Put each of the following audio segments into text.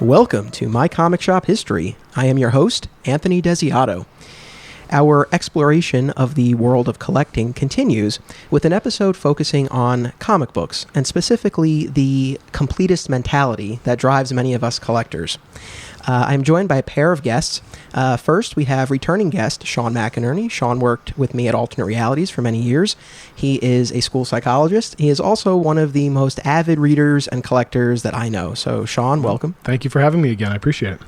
Welcome to My Comic Shop History. I am your host, Anthony Desiato. Our exploration of the world of collecting continues with an episode focusing on comic books, and specifically the completist mentality that drives many of us collectors. I'm joined by a pair of guests. First, we have returning guest Sean McInerney. Sean worked with me at Alternate Realities for many years. He is a school psychologist. He is also one of the most avid readers and collectors that I know. So, Sean, welcome. Thank you for having me again. I appreciate it.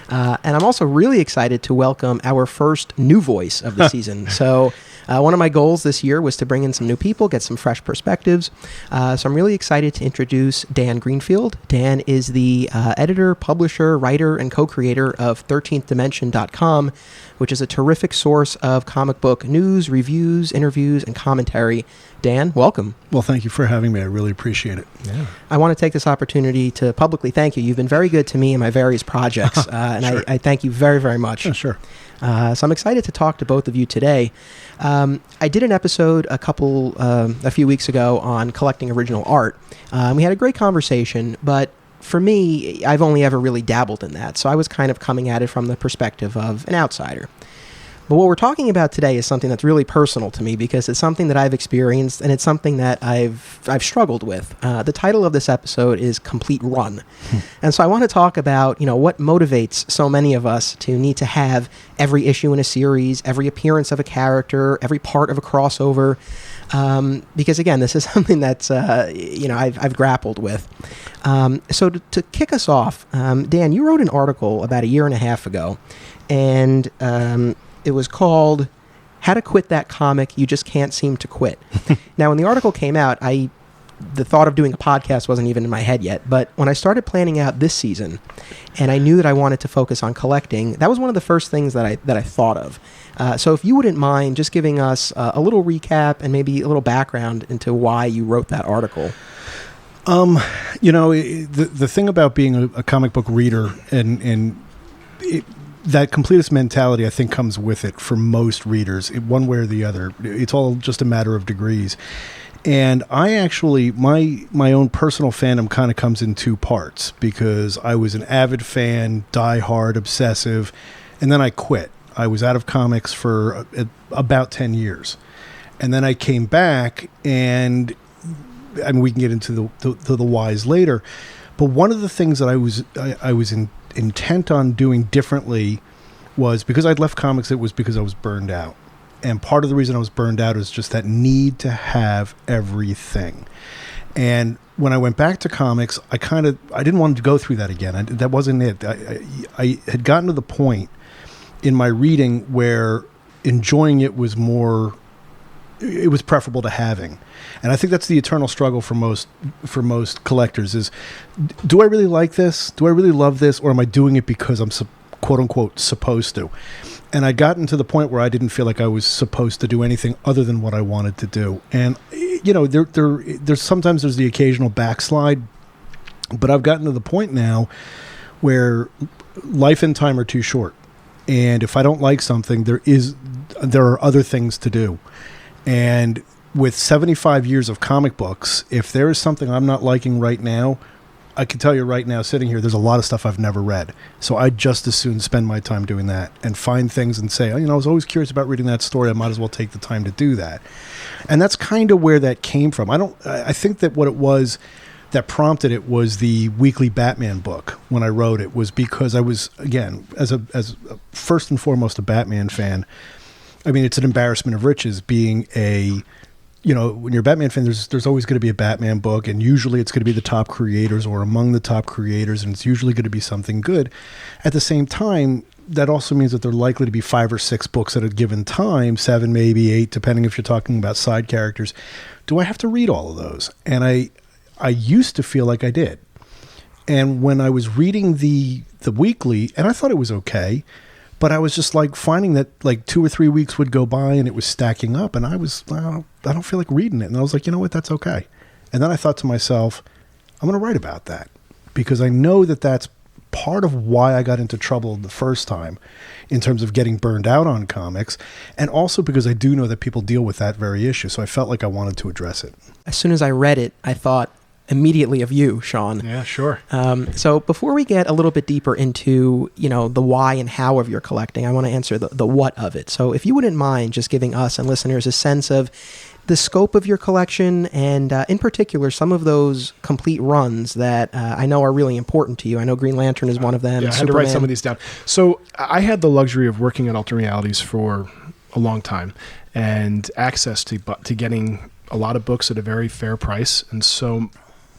And I'm also really excited to welcome our first new voice of the season. So one of my goals this year was to bring in some new people, get some fresh perspectives. So I'm really excited to introduce Dan Greenfield. Dan is the editor, publisher, writer, and co-creator of 13thdimension.com, which is a terrific source of comic book news, reviews, interviews, and commentary. Dan, welcome. Well, thank you for having me. I really appreciate it. Yeah. I want to take this opportunity to publicly thank you. You've been very good to me in my various projects, and sure. I thank you very, very much. Yeah, sure. So I'm excited to talk to both of you today. I did an episode a few weeks ago on collecting original art. We had a great conversation, but for me, I've only ever really dabbled in that. So I was kind of coming at it from the perspective of an outsider. But what we're talking about today is something that's really personal to me because it's something that I've experienced and it's something that I've struggled with. The title of this episode is Complete Run. And so I want to talk about, what motivates so many of us to need to have every issue in a series, every appearance of a character, every part of a crossover. Because again, this is something that's, I've grappled with. So to kick us off, Dan, you wrote an article about a year and a half ago, and it was called How to Quit That Comic You Just Can't Seem to Quit. Now, when the article came out, the thought of doing a podcast wasn't even in my head yet. But when I started planning out this season, and I knew that I wanted to focus on collecting, that was one of the first things that I thought of. So if you wouldn't mind just giving us a little recap and maybe a little background into why you wrote that article. The thing about being a comic book reader and that completist mentality, I think, comes with it for most readers, one way or the other. It's all just a matter of degrees. And I actually, my own personal fandom kind of comes in two parts because I was an avid fan, die-hard, obsessive, and then I quit. I was out of comics for about 10 years. And then I came back, and we can get into the whys later. But one of the things that I was intent on doing differently was because I'd left comics, it was because I was burned out. And part of the reason I was burned out is just that need to have everything. And when I went back to comics, I didn't want to go through that again. That wasn't it. I had gotten to the point in my reading where enjoying it was preferable to having. And I think that's the eternal struggle for most collectors is, do I really like this? Do I really love this? Or am I doing it because I'm quote unquote supposed to? And I'd gotten to the point where I didn't feel like I was supposed to do anything other than what I wanted to do. And, there's sometimes there's the occasional backslide, but I've gotten to the point now where life and time are too short. And if I don't like something, there are other things to do. And with 75 years of comic books, if there is something I'm not liking right now, I can tell you right now, sitting here, there's a lot of stuff I've never read. So I'd just as soon spend my time doing that and find things and say, I was always curious about reading that story. I might as well take the time to do that. And that's kind of where that came from. I think that what it was that prompted it was the weekly Batman book when I wrote it, was because I was, again, as first and foremost a Batman fan. I mean, it's an embarrassment of riches being when you're a Batman fan, there's always going to be a Batman book, and usually it's going to be the top creators or among the top creators, and it's usually going to be something good. At the same time, that also means that there are likely to be 5 or 6 books at a given time, 7, maybe 8, depending if you're talking about side characters. Do I have to read all of those? And I used to feel like I did. And when I was reading the weekly, and I thought it was okay, but I was just finding that 2 or 3 weeks would go by and it was stacking up, and I don't feel like reading it. And I was like, you know what, that's okay. And then I thought to myself, I'm going to write about that because I know that that's part of why I got into trouble the first time in terms of getting burned out on comics, and also because I do know that people deal with that very issue. So I felt like I wanted to address it. As soon as I read it, I thought, immediately of you, Sean. Yeah, sure. So before we get a little bit deeper into, the why and how of your collecting, I want to answer the what of it. So if you wouldn't mind just giving us and listeners a sense of the scope of your collection and in particular some of those complete runs that I know are really important to you. I know Green Lantern is one of them. Yeah, I had to write some of these down. So I had the luxury of working at Alternate Realities for a long time and access to getting a lot of books at a very fair price. And so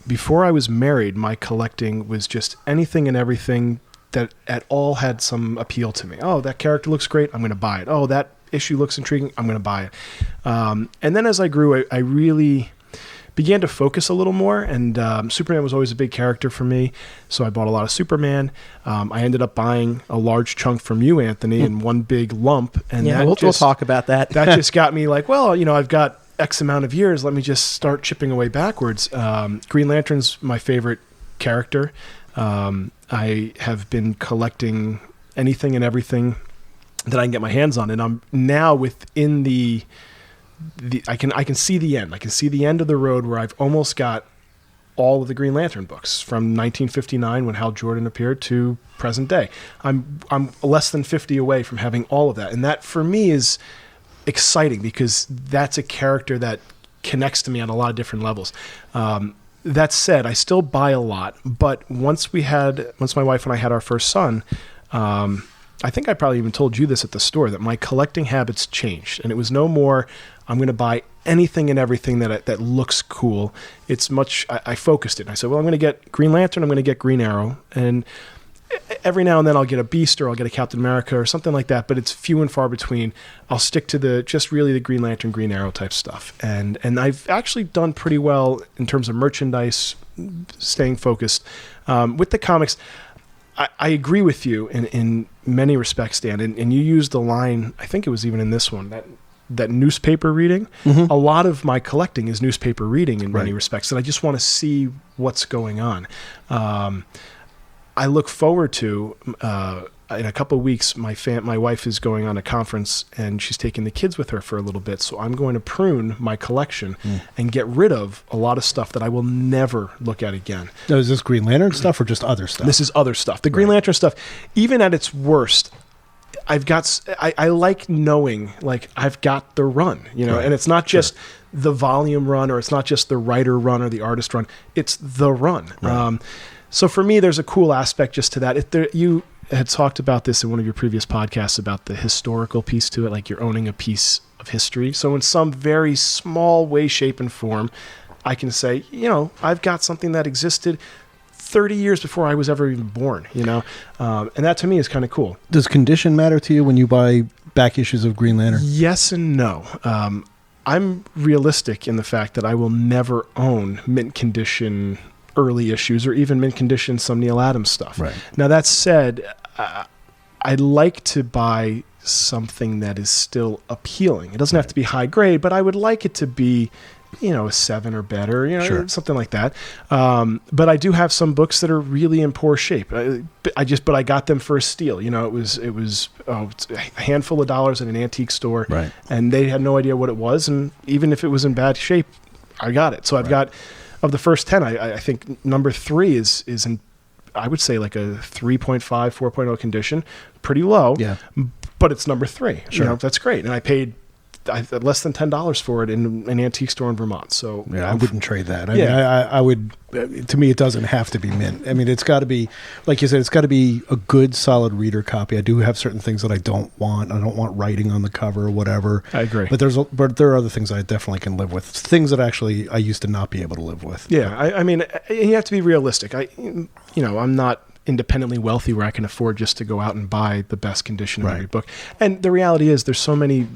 before I was married, my collecting was just anything and everything that at all had some appeal to me. Oh, that character looks great, I'm going to buy it. Oh, that issue looks intriguing, I'm going to buy it. And then as I grew, I really began to focus a little more, and Superman was always a big character for me, so I bought a lot of Superman. I ended up buying a large chunk from you, Anthony, in one big lump. And we'll talk about that. That just got me like, well, I've got X amount of years, let me just start chipping away backwards. Green Lantern's my favorite character. I have been collecting anything and everything that I can get my hands on, and I'm now within I can see the end. I can see the end of the road where I've almost got all of the Green Lantern books from 1959 when Hal Jordan appeared to present day. I'm less than 50 away from having all of that, and that for me is exciting because that's a character that connects to me on a lot of different levels. That said, I still buy a lot, but once my wife and I had our first son, I think I probably even told you this at the store, that my collecting habits changed, and it was no more I'm going to buy anything and everything that looks cool. It's much, I focused it. I said, well, I'm going to get Green Lantern, I'm going to get Green Arrow, and every now and then I'll get a Beast or I'll get a Captain America or something like that, but it's few and far between. I'll stick to the Green Lantern, Green Arrow type stuff. And I've actually done pretty well in terms of merchandise, staying focused. With the comics, I agree with you in many respects, Dan, and you used the line, I think it was even in this one, that newspaper reading. Mm-hmm. A lot of my collecting is newspaper reading in many respects, and I just want to see what's going on. I look forward to, in a couple of weeks, my wife is going on a conference, and she's taking the kids with her for a little bit, so I'm going to prune my collection and get rid of a lot of stuff that I will never look at again. Now, is this Green Lantern stuff or just other stuff? This is other stuff. The Green Lantern stuff, even at its worst, I like knowing, like, I've got the run, and it's not just the volume run, or it's not just the writer run or the artist run, it's the run. Right. So for me, there's a cool aspect just to that. You had talked about this in one of your previous podcasts about the historical piece to it, like you're owning a piece of history. So in some very small way, shape, and form, I can say, I've got something that existed 30 years before I was ever even born, and that to me is kind of cool. Does condition matter to you when you buy back issues of Green Lantern? Yes and no. I'm realistic in the fact that I will never own mint condition early issues or even mint condition some Neil Adams stuff. Right. Now that said, I'd like to buy something that is still appealing. It doesn't have to be high grade, but I would like it to be, a 7 or better, something like that. But I do have some books that are really in poor shape. But I got them for a steal. It was a handful of dollars at an antique store, and they had no idea what it was. And even if it was in bad shape, I got it. So I've got, of the first 10, I think number 3 is in, I would say, like a 3.5, 4.0 condition, pretty low. Yeah. But it's number 3. Sure. That's great. And I paid less than $10 for it in an antique store in Vermont. So I wouldn't trade that. I mean, I would. To me, it doesn't have to be mint. I mean, it's got to be, like you said, it's got to be a good, solid reader copy. I do have certain things that I don't want. I don't want writing on the cover or whatever. I agree. But there are other things I definitely can live with. Things that actually I used to not be able to live with. Yeah, I mean, you have to be realistic. I'm not independently wealthy where I can afford just to go out and buy the best condition of every book. And the reality is, there's so many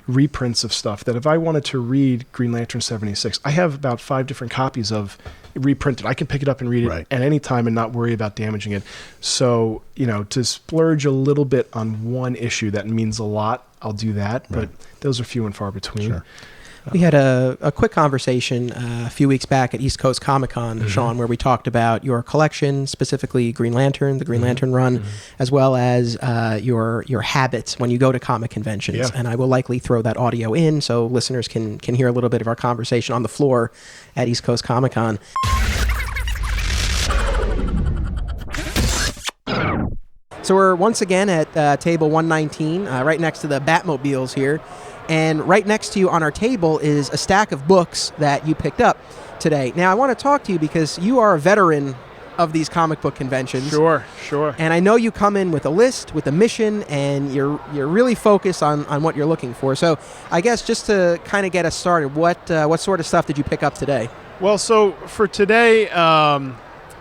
reprints of stuff that if I wanted to read Green Lantern 76, I have about 5 different copies of reprinted. I can pick it up and read it at any time and not worry about damaging it. So, to splurge a little bit on one issue that means a lot, I'll do that. But those are few and far between. Sure. We had a quick conversation a few weeks back at East Coast Comic-Con, Sean, where we talked about your collection, specifically Green Lantern, the Green Lantern run, as well as your habits when you go to comic conventions. Yeah. And I will likely throw that audio in so listeners can hear a little bit of our conversation on the floor at East Coast Comic-Con. So we're once again at table 119, right next to the Batmobiles here. And right next to you on our table is a stack of books that you picked up today. Now, I want to talk to you because you are a veteran of these comic book conventions. Sure. And I know you come in with a list, with a mission, and you're really focused on what you're looking for. So I guess just to kind of get us started, what sort of stuff did you pick up today? Well, so for today,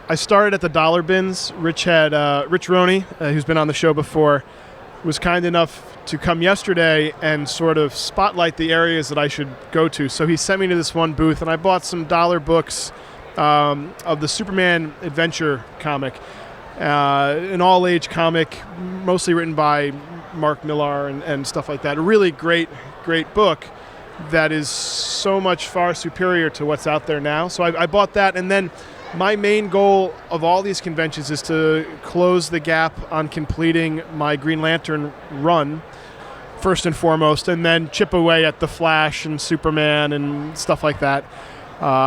I started at the dollar bins. Rich Roney, who's been on the show before, was kind enough to come yesterday and sort of spotlight the areas that I should go to. So he sent me to this one booth, and I bought some dollar books of the Superman Adventure comic, an all-age comic, mostly written by Mark Millar and stuff like that. A really great book that is so much far superior to what's out there now. So I bought that, and then my main goal of all these conventions is to close the gap on completing my Green Lantern run, first and foremost, and then chip away at the Flash and Superman and stuff like that.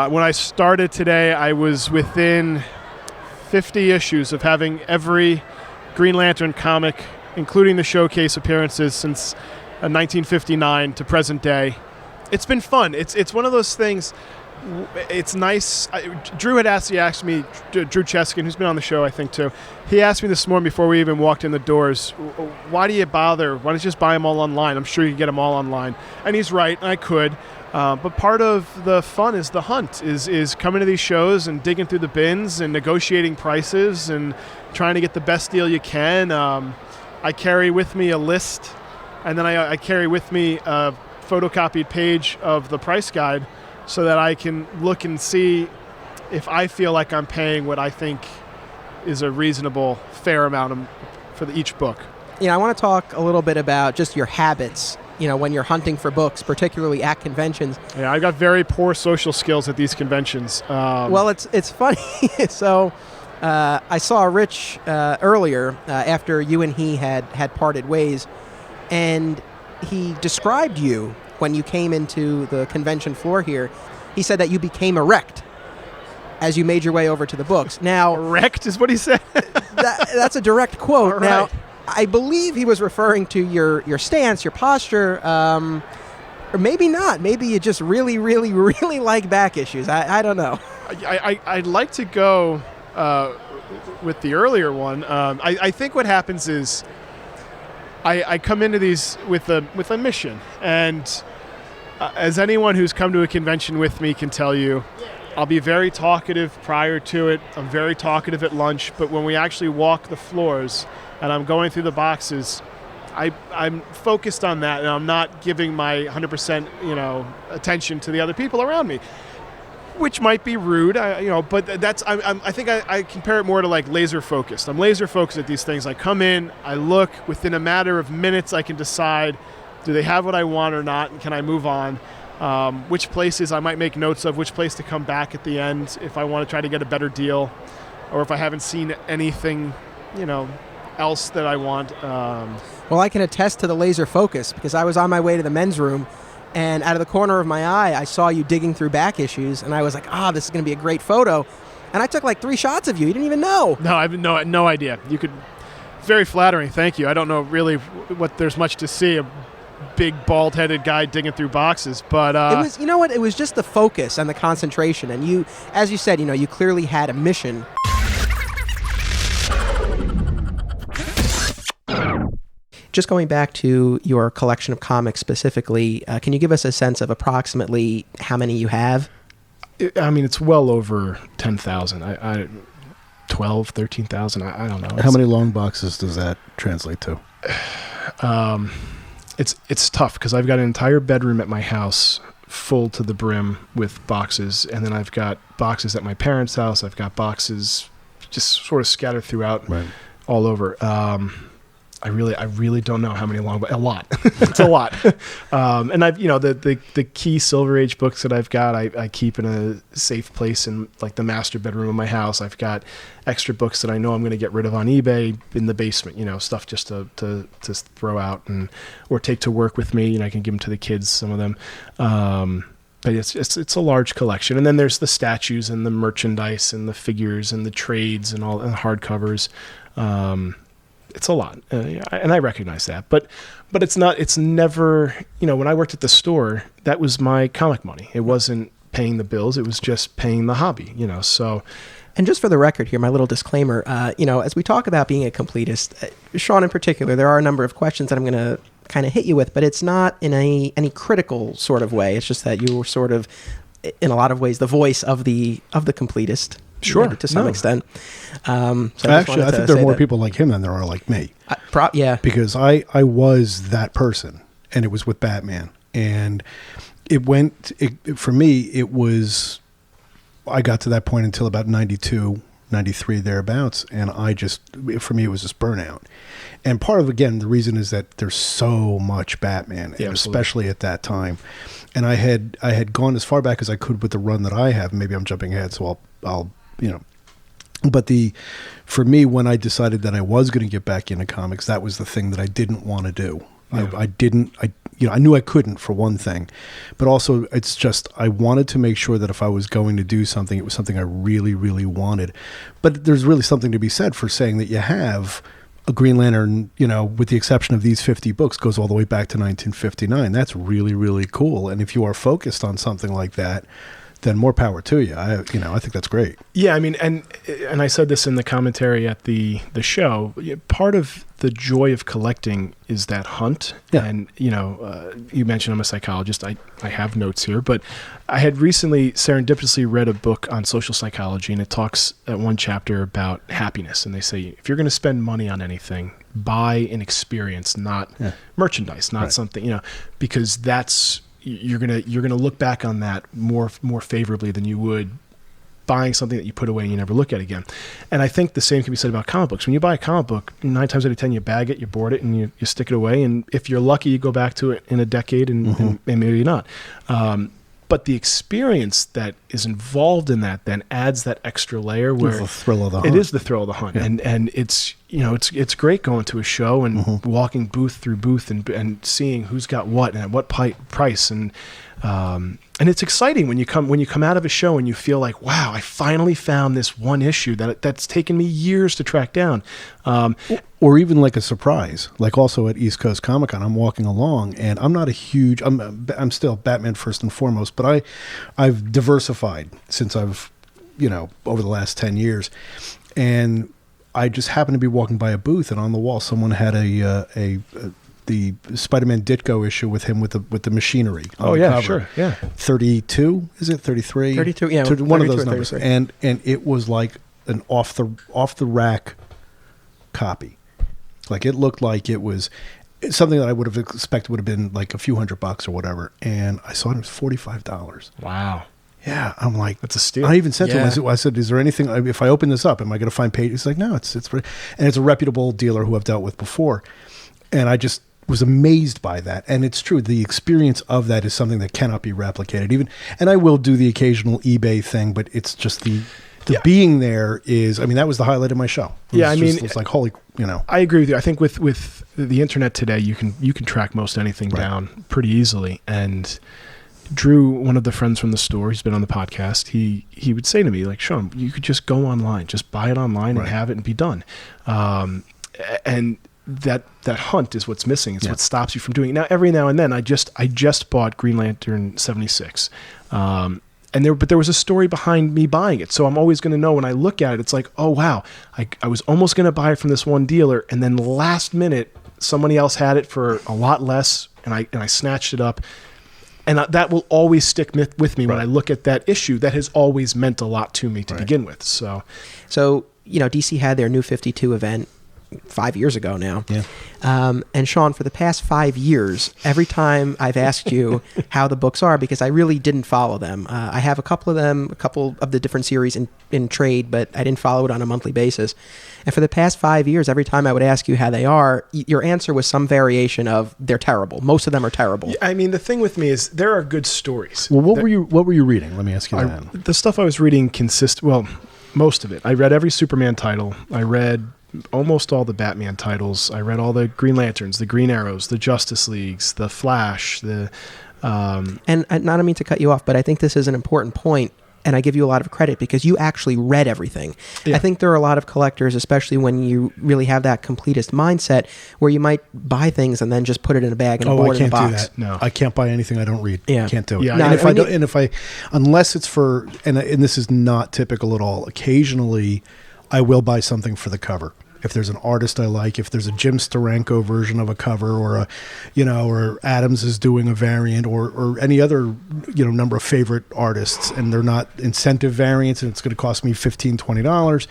When I started today, I was within 50 issues of having every Green Lantern comic, including the showcase appearances since 1959 to present day. It's been fun. It's one of those things. It's nice. Drew had asked me, Drew Cheskin, who's been on the show, I think, too. He asked me this morning before we even walked in the doors, why do you bother? Why don't you just buy them all online? I'm sure you can get them all online. And he's right, and I could. But part of the fun is the hunt, is coming to these shows and digging through the bins and negotiating prices and trying to get the best deal you can. I carry with me a list, and then I carry with me a photocopied page of the price guide, so that I can look and see if I feel like I'm paying what I think is a reasonable, fair amount for each book. I want to talk a little bit about just your habits, when you're hunting for books, particularly at conventions. Yeah, I've got very poor social skills at these conventions. Well, it's funny. So I saw Rich earlier after you and he had parted ways, and he described you when you came into the convention floor here. He said that you became erect as you made your way over to the books. Now, erect is what he said? that's a direct quote. Right. Now, I believe he was referring to your stance, your posture, or maybe not. Maybe you just really, really, really like back issues. I don't know. I'd like to go with the earlier one. I think what happens is I come into these with a mission, and as anyone who's come to a convention with me can tell you, I'll be very talkative prior to it. I'm very talkative at lunch, but when we actually walk the floors and I'm going through the boxes, I'm focused on that, and I'm not giving my 100% attention to the other people around me, which might be rude, but that's I think I compare it more to like laser focused. I'm laser focused at these things. I come in, I look, within a matter of minutes I can decide, do they have what I want or not, and can I move on? Which places I might make notes of, which place to come back at the end if I want to try to get a better deal, or if I haven't seen anything, else that I want. Well, I can attest to the laser focus because I was on my way to the men's room, and out of the corner of my eye, I saw you digging through back issues, and I was like, this is going to be a great photo. And I took like 3 shots of you. You didn't even know. No, I have no idea. You could. Very flattering. Thank you. I don't know really what there's much to see. A big bald-headed guy digging through boxes, but it was. You know what? It was just the focus and the concentration, and you, as you said, you clearly had a mission. Just going back to your collection of comics specifically, can you give us a sense of approximately how many you have? I mean, it's well over 10,000. 12, 13,000. I don't know. How many long boxes does that translate to? It's tough because I've got an entire bedroom at my house full to the brim with boxes, and then I've got boxes at my parents' house. I've got boxes just sort of scattered throughout all over. I really don't know how many long, but a lot. It's a lot. And I've, the key Silver Age books that I've got, I keep in a safe place in like the master bedroom of my house. I've got extra books that I know I'm going to get rid of on eBay in the basement, stuff just to throw out or take to work with me. I can give them to the kids, some of them. But it's a large collection. And then there's the statues and the merchandise and the figures and the trades and all and hardcovers. it's a lot, and I recognize that. But it's not. It's never. When I worked at the store, that was my comic money. It wasn't paying the bills. It was just paying the hobby. So. And just for the record here, my little disclaimer, as we talk about being a completist, Sean in particular, there are a number of questions that I'm going to kind of hit you with, but it's not in any critical sort of way. It's just that you were sort of, in a lot of ways, the voice of the completist. Sure. To some extent. So actually, I think there are more people like him than there are like me. Yeah. Because I was that person, and it was with Batman. And for me, it was... I got to that point until about 92, 93, thereabouts, and for me, it was just burnout. And part of, again, the reason is that there's so much Batman, and especially at that time. And I had gone as far back as I could with the run that I have. Maybe I'm jumping ahead, so I'll But for me, when I decided that I was going to get back into comics, that was the thing that I didn't want to do. Yeah. I knew I couldn't, for one thing, but also it's just, I wanted to make sure that if I was going to do something, it was something I really, really wanted. But there's really something to be said for saying that you have a Green Lantern, with the exception of these 50 books, goes all the way back to 1959. That's really, really cool. And if you are focused on something like that, then more power to you. I think that's great. Yeah, I mean, and I said this in the commentary at the show. Part of the joy of collecting is that hunt. Yeah. And you mentioned I'm a psychologist. I have notes here, but I had recently serendipitously read a book on social psychology, and it talks at one chapter about happiness. And they say, if you're going to spend money on anything, buy an experience, not merchandise, not something, because that's. You're gonna look back on that more favorably than you would buying something that you put away and you never look at again. And I think the same can be said about comic books. When you buy a comic book, 9 times out of 10 you bag it, you board it, and you stick it away. And if you're lucky, you go back to it in a decade, and maybe not. But the experience that is involved in that then adds that extra layer where it's the thrill of the hunt. It is the thrill of the hunt. Yeah. And it's it's great going to a show and walking booth through booth and seeing who's got what and at what price, and it's exciting when you come out of a show and you feel like, wow, I finally found this one issue that's taken me years to track down. Or even like a surprise, like also at East Coast Comic Con, I'm walking along and I'm not I'm still Batman first and foremost, but I've diversified since I've, over the last 10 years. And I just happened to be walking by a booth, and on the wall, someone had the Spider-Man Ditko issue with him with the machinery. Oh yeah, cover. Sure, yeah. 32, is it 33? 32, yeah. One of those numbers, and it was like an off the rack copy. Like, it looked like it was something that I would have expected would have been like a few $100 or whatever, and I saw it was $45. Wow. Yeah, I'm like, that's a steal. I even said to him, I said, is there anything, if I open this up, am I going to find pages? He's like, no, it's and it's a reputable dealer who I've dealt with before, and I just was amazed by that. And it's true, the experience of that is something that cannot be replicated. And I will do the occasional eBay thing, but it's just the being there is, that was the highlight of my show. It's like, holy, I agree with you. I think with the internet today, you can track most anything down pretty easily. And Drew, one of the friends from the store, he's been on the podcast, he would say to me, like, Sean, you could just go online, just buy it online and have it and be done. And that hunt is what's missing. It's what stops you from doing it. Now, every now and then, I just bought Green Lantern 76. But there was a story behind me buying it. So I'm always going to know when I look at it, it's like, oh, wow, I was almost going to buy it from this one dealer, and then last minute, somebody else had it for a lot less, and I snatched it up. And that will always stick with me when I look at that issue. That has always meant a lot to me to begin with. So DC had their New 52 event 5 years ago now. Yeah. And Sean, for the past 5 years, every time I've asked you how the books are, because I really didn't follow them. I have a couple of the different series in trade, but I didn't follow it on a monthly basis. And for the past 5 years, every time I would ask you how they are, your answer was some variation of they're terrible. Most of them are terrible. Yeah, the thing with me is there are good stories. Well, what were you reading? Let me ask you that. The stuff I was reading most of it. I read every Superman title. I read almost all the Batman titles. I read all the Green Lanterns, the Green Arrows, the Justice Leagues, the Flash, and not to mean to cut you off, but I think this is an important point. and I give you a lot of credit because you actually read everything. Yeah. I think there are a lot of collectors, especially when you really have that completist mindset, where you might buy things and then just put it in a bag and board I in a can't do box. that. No. I can't buy anything I don't read. Yeah. Can't do it. Yeah. No, And if I unless it's for and this is not typical at all. Occasionally, I will buy something for the cover. If there's an artist I like, if there's a Jim Steranko version of a cover, or or Adams is doing a variant, or any other, number of favorite artists, and they're not incentive variants, and it's going to cost me $15, $20.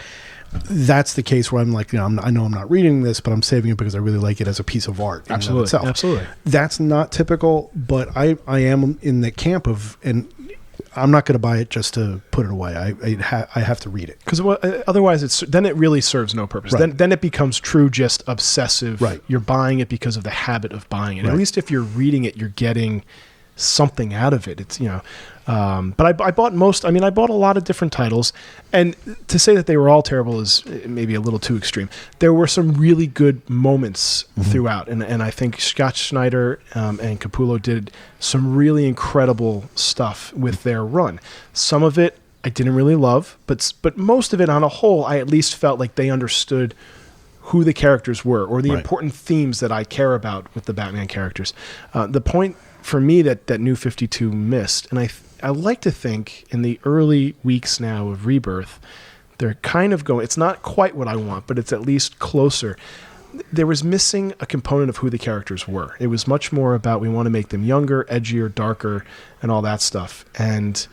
That's the case where I'm like, I know I'm not reading this, but I'm saving it because I really like it as a piece of art. Absolutely, absolutely. That's not typical, but I am in the camp of, and I'm not going to buy it just to put it away. I have to read it because otherwise then it really serves no purpose. Right. Then it becomes true just obsessive. Right. You're buying it because of the habit of buying it. Right. At least if you're reading it, you're getting something out of it. It's but I bought I bought a lot of different titles, and to say that they were all terrible is maybe a little too extreme. There were some really good moments throughout, and I think Scott Schneider and Capullo did some really incredible stuff with their run. Some of it I didn't really love, but most of it on a whole, I at least felt like they understood who the characters were, or the important themes that I care about with the Batman characters. The point for me that New 52 missed, and I like to think in the early weeks now of Rebirth, they're kind of going, it's not quite what I want, but it's at least closer. There was missing a component of who the characters were. It was much more about, we want to make them younger, edgier, darker, and all that stuff. And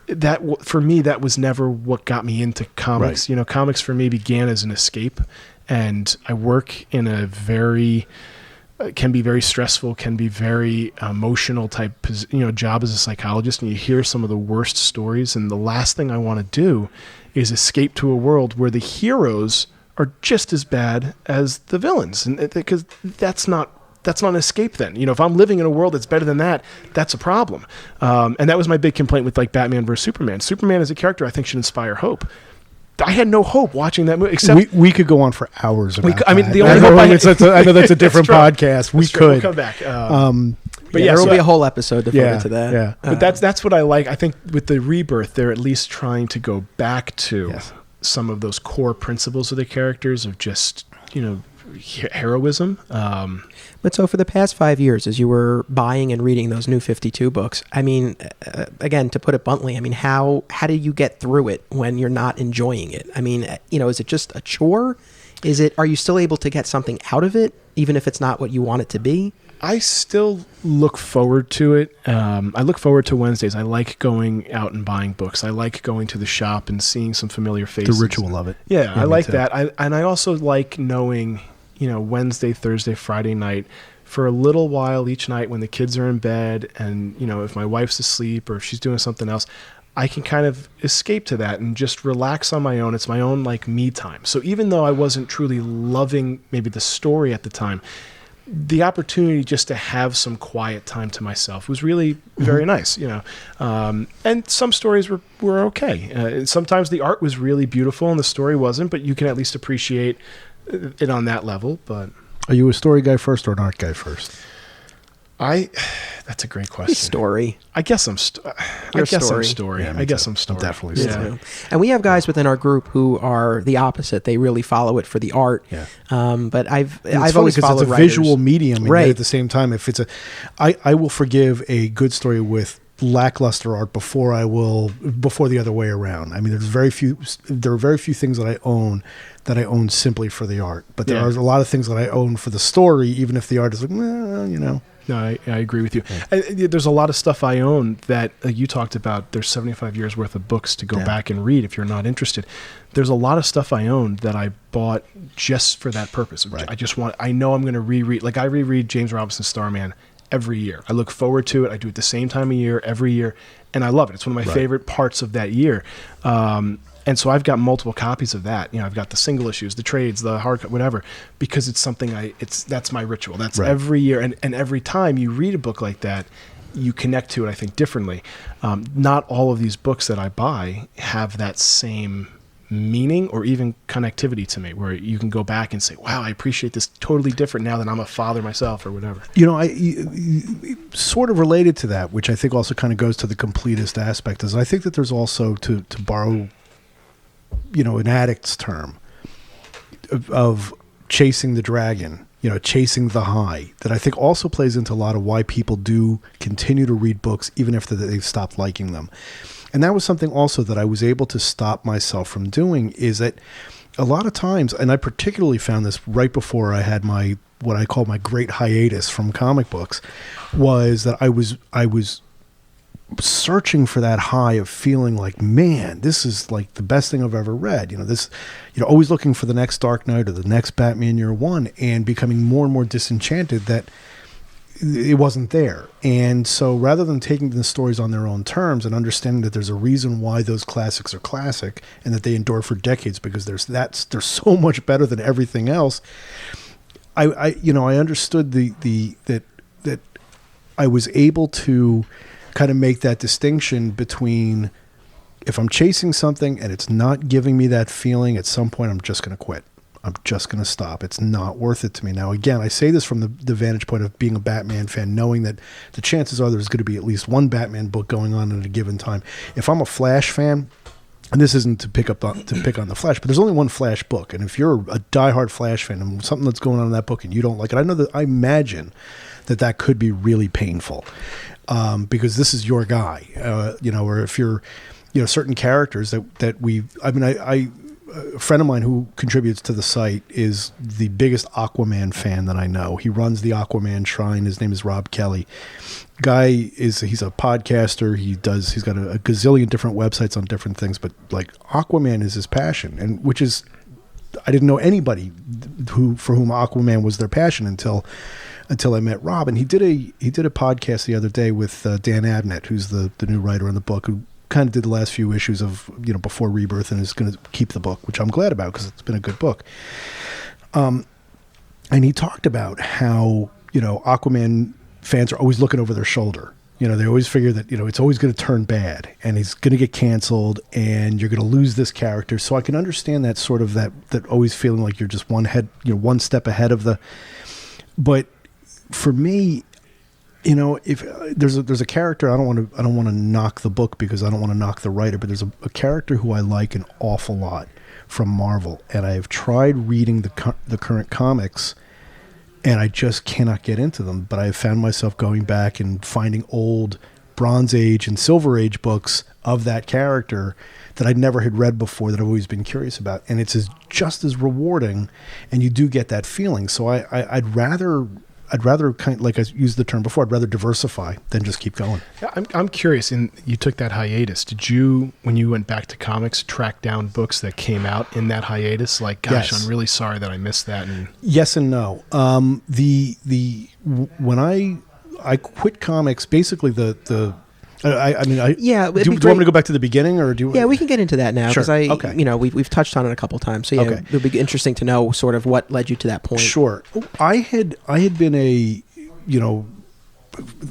that, for me, that was never what got me into comics. Right. Comics for me began as an escape, and I work in a can be very stressful, can be very emotional type, job as a psychologist, and you hear some of the worst stories, and the last thing I want to do is escape to a world where the heroes are just as bad as the villains, and because that's not an escape then. If I'm living in a world that's better than that, that's a problem. And that was my big complaint with like Batman versus Superman. Superman as a character I think should inspire hope. I had no hope watching that movie. Except we could go on for hours about that. The only hope I know that's a different podcast. We could. We'll come back. But there will be a whole episode devoted to that. Yeah. But that's what I like. I think with the Rebirth, they're at least trying to go back to some of those core principles of the characters of just, heroism. But so for the past 5 years, as you were buying and reading those New 52 books, again, to put it bluntly, how do you get through it when you're not enjoying it? Is it just a chore? Are you still able to get something out of it, even if it's not what you want it to be? I still look forward to it. I look forward to Wednesdays. I like going out and buying books. I like going to the shop and seeing some familiar faces. The ritual of it. Yeah, I like that. I also like knowing, Wednesday, Thursday, Friday night, for a little while each night when the kids are in bed and, if my wife's asleep or if she's doing something else, I can kind of escape to that and just relax on my own. It's my own like me time. So even though I wasn't truly loving maybe the story at the time, the opportunity just to have some quiet time to myself was really very nice, and some stories were okay. Sometimes the art was really beautiful and the story wasn't, but you can at least appreciate it on that level. But are you a story guy first or an art guy first? That's a great question. Story. I guess I'm story. Yeah, I guess I'm story. I'm definitely story. Yeah. And we have guys within our group who are the opposite. They really follow it for the art. Yeah. But I've always always followed it's a writers. visual medium, and Right. yet at the same time, if it's I will forgive a good story with lackluster art before the other way around. There are very few things that I own simply for the art, but there are a lot of things that I own for the story, even if the art is like, No, I agree with you. Yeah. There's a lot of stuff I own that you talked about. There's 75 years worth of books to go back and read if you're not interested. There's a lot of stuff I own that I bought just for that purpose. Right. I know I'm going to reread. Like I reread James Robinson's Starman every year. I look forward to it. I do it the same time of year every year, and I love it. It's one of my favorite parts of that year. And so I've got multiple copies of that. I've got the single issues, the trades, the hard, whatever, because it's something that's my ritual. That's every year. And every time you read a book like that, you connect to it, I think, differently. Not all of these books that I buy have that same meaning or even connectivity to me, where you can go back and say, wow, I appreciate this totally different now that I'm a father myself or whatever. You know, sort of related to that, which I think also kind of goes to the completist aspect, is I think that there's also, to borrow, you know, an addict's term, of chasing the dragon, you know, chasing the high, that I think also plays into a lot of why people do continue to read books even after they've stopped liking them. And that was something also that I was able to stop myself from doing, is that a lot of times, and I particularly found this right before I had my, what I call my great hiatus from comic books, was that I was searching for that high of feeling like, man, this is like the best thing I've ever read. You know, this, you know, always looking for the next Dark Knight or the next Batman Year One, and becoming more and more disenchanted that it wasn't there. And so rather than taking the stories on their own terms and understanding that there's a reason why those classics are classic and that they endure for decades, because they're so much better than everything else, I understood that I was able to kind of make that distinction between, if I'm chasing something and it's not giving me that feeling, at some point I'm just going to quit. I'm just going to stop. It's not worth it to me. Now, again, I say this from the vantage point of being a Batman fan, knowing that the chances are there's going to be at least one Batman book going on at a given time. If I'm a Flash fan, and this isn't to pick on the Flash, but there's only one Flash book, and if you're a diehard Flash fan and something that's going on in that book and you don't like it, I imagine that could be really painful, because this is your guy, or if you're, you know, certain characters a friend of mine who contributes to the site is the biggest Aquaman fan that I know. He runs the Aquaman Shrine. His name is Rob Kelly. He's a podcaster. He's got a gazillion different websites on different things, but like Aquaman is his passion, and which is, I didn't know anybody for whom Aquaman was their passion until I met Rob. And he did a podcast the other day with Dan Abnett, who's the new writer on the book, who kind of did the last few issues of, you know, before Rebirth, and is going to keep the book, which I'm glad about because it's been a good book. And he talked about how, you know, Aquaman fans are always looking over their shoulder. You know, they always figure that, you know, it's always going to turn bad and he's going to get canceled and you're going to lose this character. So I can understand that sort of that always feeling like you're just one step ahead of but for me, you know, if there's a character, I don't want to knock the book because I don't want to knock the writer, but there's a character who I like an awful lot from Marvel, and I've tried reading the current comics, and I just cannot get into them. But I've found myself going back and finding old Bronze Age and Silver Age books of that character that I'd never had read before, that I've always been curious about, and it's just as rewarding, and you do get that feeling. So I'd rather kind of, like I used the term before, I'd rather diversify than just keep going. Yeah, I'm curious. And you took that hiatus. Did you, when you went back to comics, track down books that came out in that hiatus? Like, gosh, yes. I'm really sorry that I missed that. And yes and no. When I quit comics, basically do you want me to go back to the beginning, or do you? Yeah, we can get into that now because okay. You know, we've touched on it a couple times. So yeah, okay. It'll be interesting to know sort of what led you to that point. Sure, I had been a, you know,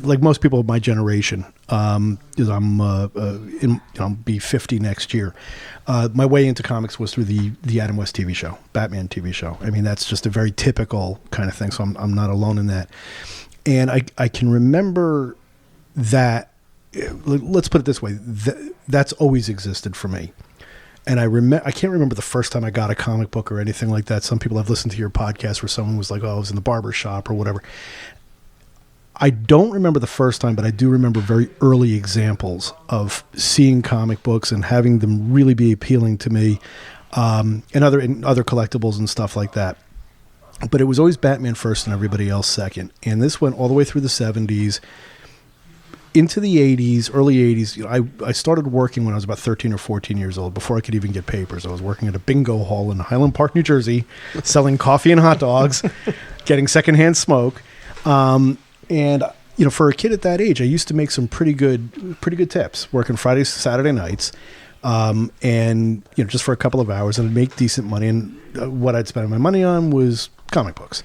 like most people of my generation, because I'll be 50 next year. My way into comics was through the Adam West TV show, Batman TV show. I mean, that's just a very typical kind of thing. So I'm not alone in that. And I can remember that. Let's put it this way. That's always existed for me. And I can't remember the first time I got a comic book or anything like that. Some people have listened to your podcast where someone was like, oh, I was in the barber shop or whatever. I don't remember the first time, but I do remember very early examples of seeing comic books and having them really be appealing to me, and other collectibles and stuff like that. But it was always Batman first and everybody else second. And this went all the way through the 70s. Into the 80s, early 80s, you know, I started working when I was about 13 or 14 years old, before I could even get papers. I was working at a bingo hall in Highland Park, New Jersey, selling coffee and hot dogs, getting secondhand smoke. And, you know, for a kid at that age, I used to make some pretty good tips, working Fridays, Saturday nights, and, you know, just for a couple of hours, and I'd make decent money. And what I'd spend my money on was comic books.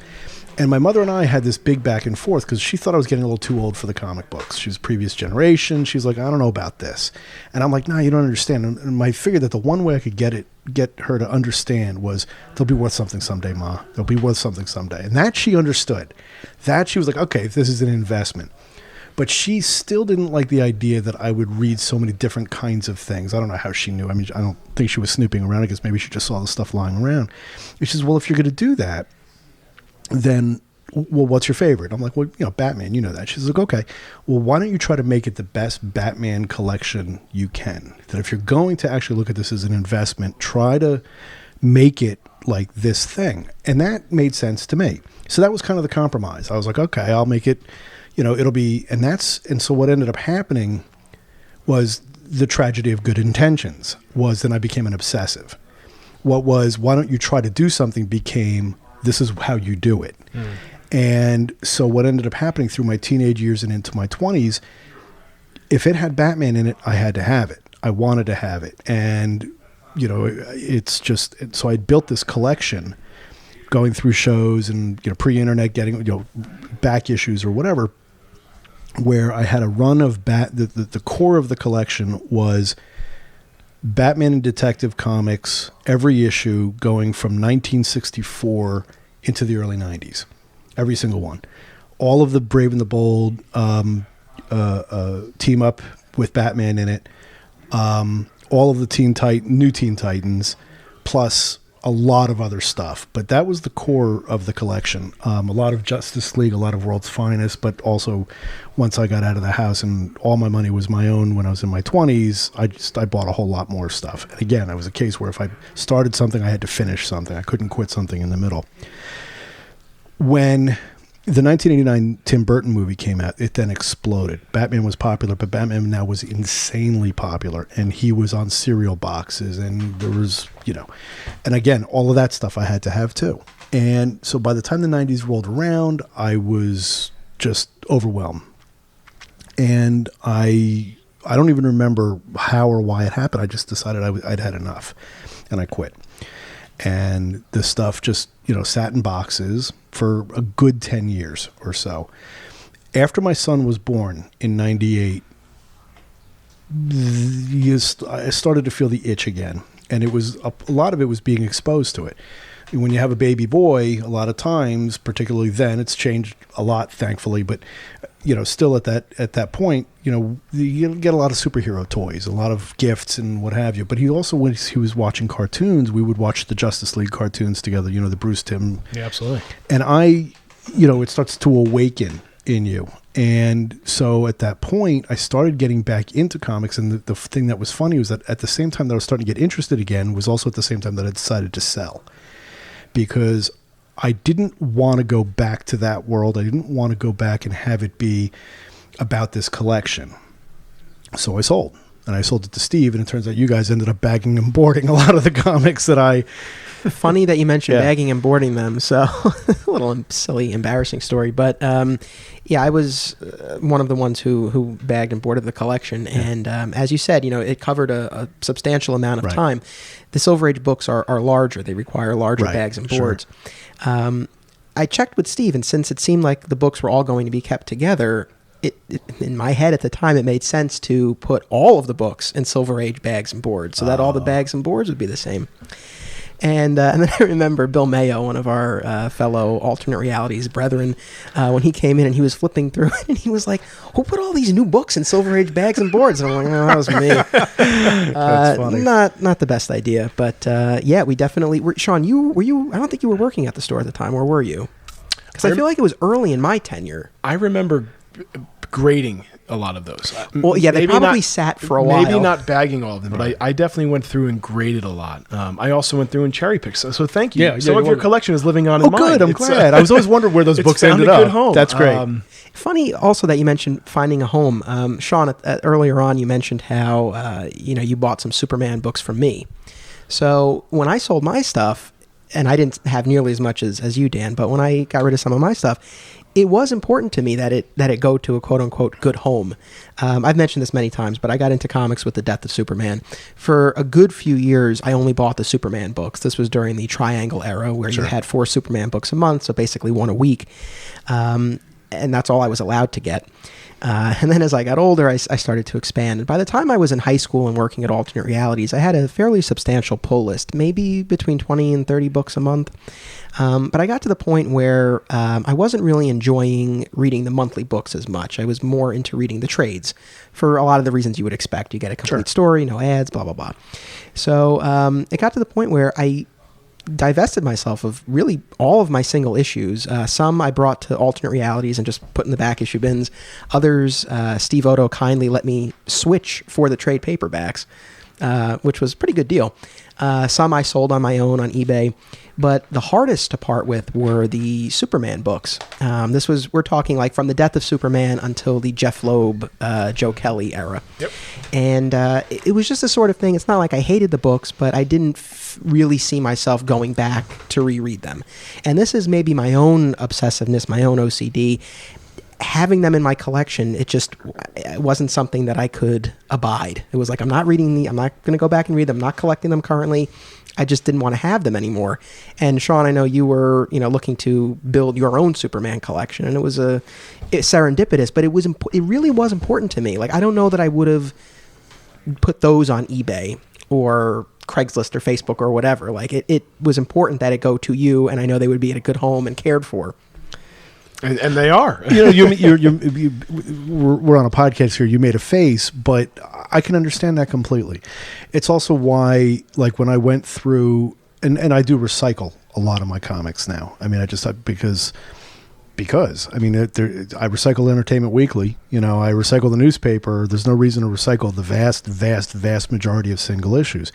And my mother and I had this big back and forth because she thought I was getting a little too old for the comic books. She was previous generation. She's like, I don't know about this. And I'm like, nah, you don't understand. And I figured that the one way I could get her to understand was, they'll be worth something someday, Ma. They'll be worth something someday. And that she understood. That she was like, okay, if this is an investment. But she still didn't like the idea that I would read so many different kinds of things. I don't know how she knew. I mean, I don't think she was snooping around. I guess maybe she just saw the stuff lying around. And she says, well, if you're going to do that, then, well, what's your favorite? I'm like, well, Batman, you know that. She's like, okay, well, why don't you try to make it the best Batman collection you can? That if you're going to actually look at this as an investment, try to make it like this thing. And that made sense to me. So that was kind of the compromise. I was like, okay, I'll make it, it'll be, and so what ended up happening was the tragedy of good intentions was then I became an obsessive. What was, why don't you try to do something became, this is how you do it. And so what ended up happening through my teenage years and into my 20s, if it had Batman in it, I had to have it. I wanted to have it. And, it's just, so I built this collection going through shows and, pre-internet getting, back issues or whatever, where I had a run of the core of the collection was Batman and Detective Comics, every issue going from 1964 into the early 90s. Every single one. All of the Brave and the Bold team up with Batman in it. All of the new Teen Titans, plus a lot of other stuff. But that was the core of the collection. A lot of Justice League, a lot of World's Finest, but also once I got out of the house and all my money was my own when I was in my 20s, I bought a whole lot more stuff. And again, it was a case where if I started something, I had to finish something. I couldn't quit something in the middle. When the 1989 Tim Burton movie came out, it then exploded. Batman was popular, but Batman now was insanely popular, and he was on cereal boxes, and there was, and again, all of that stuff I had to have too. And so by the time the 90s rolled around, I was just overwhelmed. And I don't even remember how or why it happened. I just decided I'd had enough, and I quit. And the stuff just, sat in boxes for a good 10 years or so. After my son was born in 98, I started to feel the itch again. And it was a lot of it was being exposed to it. When you have a baby boy, a lot of times, particularly then, it's changed a lot, thankfully. But still at that point, you get a lot of superhero toys, a lot of gifts and what have you. But he also, when he was watching cartoons, we would watch the Justice League cartoons together. The Bruce Timm. Yeah, absolutely. And it starts to awaken in you. And so at that point, I started getting back into comics. And the thing that was funny was that at the same time that I was starting to get interested again was also at the same time that I decided to sell. Because I didn't want to go back to that world. I didn't want to go back and have it be about this collection. So I sold. And I sold it to Steve, and it turns out you guys ended up bagging and boarding a lot of the comics that I... Funny that you mentioned bagging and boarding them. So a little silly, embarrassing story. But I was one of the ones who bagged and boarded the collection. Yeah. And as you said, it covered a substantial amount of time. The Silver Age books are larger. They require larger bags and boards. Sure. I checked with Steve, and since it seemed like the books were all going to be kept together, in my head at the time, it made sense to put all of the books in Silver Age bags and boards so that all the bags and boards would be the same. And then I remember Bill Mayo, one of our fellow alternate realities brethren, when he came in and he was flipping through it, and he was like, "Who put all these new books in Silver Age bags and boards?" And I'm like, "Oh, that was me." That's funny. Not the best idea, but we definitely were. Sean, were you? I don't think you were working at the store at the time, or were you? Because I feel like it was early in my tenure. I remember grading a lot of those. Well, yeah, they probably sat for a while. Maybe not bagging all of them, but I definitely went through and graded a lot. I also went through and cherry picked. So thank you. Some of your collection is living on in mine. Oh, good. I'm glad. I was always wondering where those books ended up. Good home. That's great. Funny also that you mentioned finding a home. Sean, earlier on, you mentioned how you bought some Superman books from me. So when I sold my stuff, and I didn't have nearly as much as you, Dan, but when I got rid of some of my stuff, it was important to me that it go to a quote-unquote good home. I've mentioned this many times, but I got into comics with the death of Superman. For a good few years, I only bought the Superman books. This was during the Triangle era, where you had 4 Superman books a month, so basically 1 a week. And that's all I was allowed to get. And then as I got older, I started to expand. And by the time I was in high school and working at Alternate Realities, I had a fairly substantial pull list, maybe between 20 and 30 books a month. But I got to the point where I wasn't really enjoying reading the monthly books as much. I was more into reading the trades for a lot of the reasons you would expect. You get a complete story, no ads, blah, blah, blah. So it got to the point where I divested myself of really all of my single issues. Some I brought to Alternate Realities and just put in the back issue bins. Others, Steve Oto kindly let me switch for the trade paperbacks, which was a pretty good deal. Some I sold on my own on eBay. But the hardest to part with were the Superman books. We're talking like from the death of Superman until the Jeff Loeb, Joe Kelly era. Yep. And it was just the sort of thing, it's not like I hated the books, but I didn't really see myself going back to reread them. And this is maybe my own obsessiveness, my own OCD. Having them in my collection, it wasn't something that I could abide. It was like, I'm not going to go back and read them. I'm not collecting them currently. I just didn't want to have them anymore. And Sean, I know you were, looking to build your own Superman collection, and it was serendipitous, but it really was important to me. Like, I don't know that I would have put those on eBay or Craigslist or Facebook or whatever. Like, it was important that it go to you, and I know they would be at a good home and cared for. And they are. We're on a podcast here. You made a face, but I can understand that completely. It's also why, like, when I went through, and I do recycle a lot of my comics now. I mean, because I mean, I recycle Entertainment Weekly. I recycle the newspaper. There's no reason to recycle the vast majority of single issues,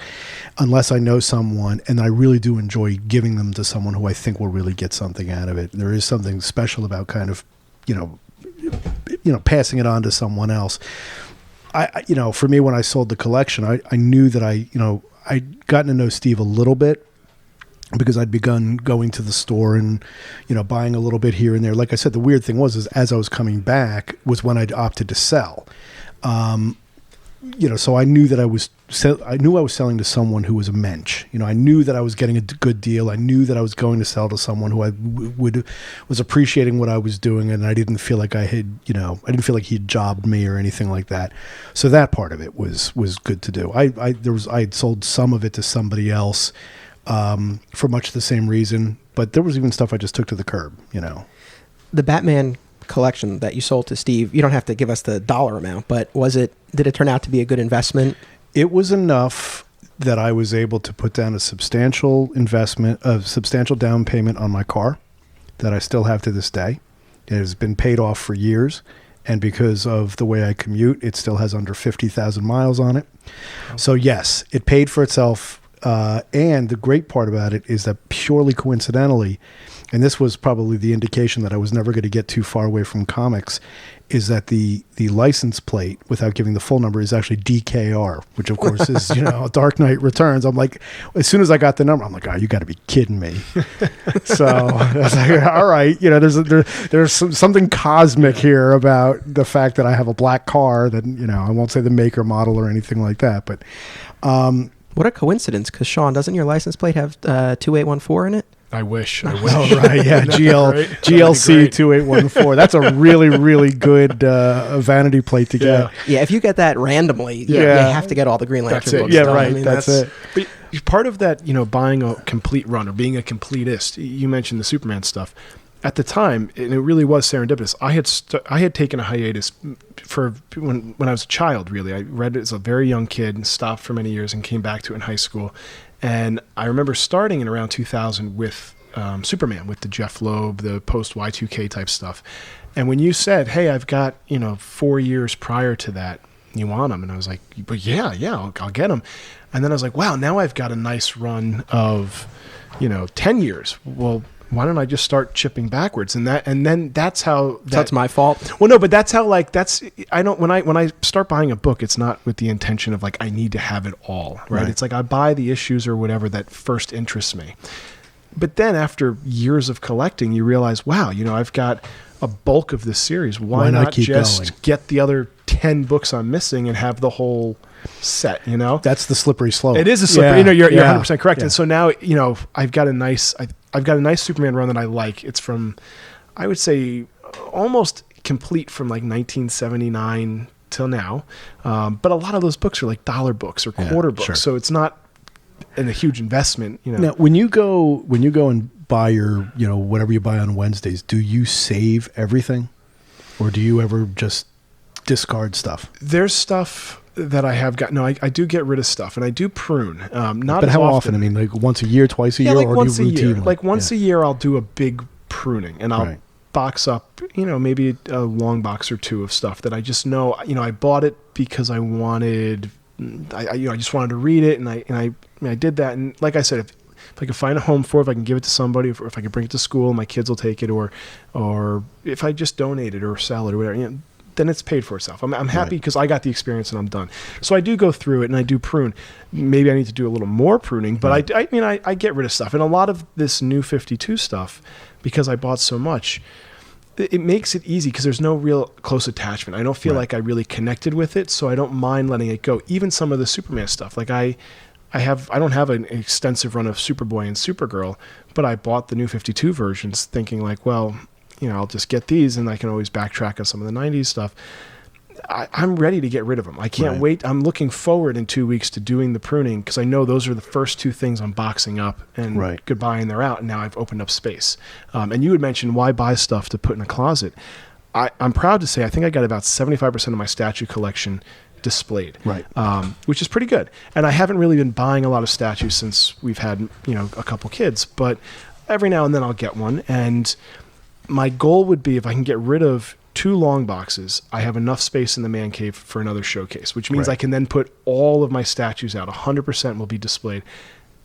unless I know someone, and I really do enjoy giving them to someone who I think will really get something out of it. There is something special about kind of, passing it on to someone else. For me, when I sold the collection, I knew that I'd gotten to know Steve a little bit, because I'd begun going to the store and, buying a little bit here and there. Like I said, the weird thing was as I was coming back was when I'd opted to sell. So I knew that I was selling to someone who was a mensch. I knew that I was getting a good deal. I knew that I was going to sell to someone who was appreciating what I was doing, and I didn't feel like I didn't feel like he'd jobbed me or anything like that. So that part of it was good to do. I had sold some of it to somebody else, for much the same reason, but there was even stuff I just took to the curb, The Batman collection that you sold to Steve, you don't have to give us the dollar amount, but did it turn out to be a good investment? It was enough that I was able to put down a substantial down payment on my car that I still have to this day. It has been paid off for years, and because of the way I commute, it still has under 50,000 miles on it. So yes, it paid for itself. And the great part about it is that purely coincidentally, and this was probably the indication that I was never going to get too far away from comics, is that the license plate, without giving the full number, is actually DKR, which of course is, Dark Knight Returns. I'm like, as soon as I got the number, I'm like, oh, you got to be kidding me. So I was like, all right, there's something cosmic here about the fact that I have a black car that, I won't say the make or model or anything like that, but, what a coincidence, because Sean, doesn't your license plate have 2814 in it? I wish. Oh, right. Yeah. GLC 2814. That's a really, really good vanity plate to get. Yeah. If you get that randomly, you have to get all the Green Lantern books. Yeah, right. That's it. But part of that, buying a complete run or being a completist, you mentioned the Superman stuff. At the time, and it really was serendipitous, I had taken a hiatus for when I was a child, really. I read it as a very young kid and stopped for many years and came back to it in high school. And I remember starting in around 2000 with Superman, with the Jeff Loeb, the post-Y2K type stuff. And when you said, hey, I've got, 4 years prior to that, you want them? And I was like, but yeah, I'll get them. And then I was like, wow, now I've got a nice run of, 10 years. Well, why don't I just start chipping backwards? And then that's how that's my fault. Well, no, but that's how when I start buying a book, it's not with the intention of like, I need to have it all, right? It's like I buy the issues or whatever that first interests me. But then after years of collecting, you realize, wow, I've got a bulk of this series. Why not not keep just going? get the other 10 books I'm missing and have the whole set, you know? That's the slippery slope. It is a slippery. Yeah, You know, you're yeah, 100% correct. yeah. And so now, you know, I've got a nice Superman run that I like. It's from, I would say, almost complete from like 1979 till now. But a lot of those books are like dollar books or quarter books. sure. So it's not a huge investment, you know. Now, when you go and buy your, you know, whatever you buy on Wednesdays, do you save everything, or do you ever just discard stuff? There's stuff that I have got. No, I do get rid of stuff, and I do prune. Not But as how often. often? I mean, like once a year, twice a year, like or once do a you year. routinely? Like once Yeah. a year, I'll do a big pruning, and I'll Right. box up, you know, maybe a long box or two of stuff that I just know, you know, I bought it because I wanted, I just wanted to read it, and I did that, and like I said, if I can find a home for it, if I can give it to somebody, if I can bring it to school, my kids will take it, or if I just donate it or sell it or whatever, you know, then it's paid for itself. I'm happy because I got the experience and I'm done. So I do go through it and I do prune. Maybe I need to do a little more pruning, but I get rid of stuff. And a lot of this new 52 stuff, because I bought so much, it makes it easy because there's no real close attachment. I don't feel like I really connected with it, so I don't mind letting it go. Even some of the Superman stuff, like I don't have an extensive run of Superboy and Supergirl, but I bought the new 52 versions thinking like, well, you know, I'll just get these and I can always backtrack on some of the 90s stuff. I'm ready to get rid of them. I can't wait. I'm looking forward in 2 weeks to doing the pruning because I know those are the first two things I'm boxing up and goodbye, and they're out. And now I've opened up space. And you had mentioned why buy stuff to put in a closet. I'm proud to say I think I got about 75% of my statue collection displayed, which is pretty good. And I haven't really been buying a lot of statues since we've had, you know, a couple kids, but every now and then I'll get one. And my goal would be if I can get rid of 2 long boxes, I have enough space in the man cave for another showcase, which means I can then put all of my statues out. 100% will be displayed.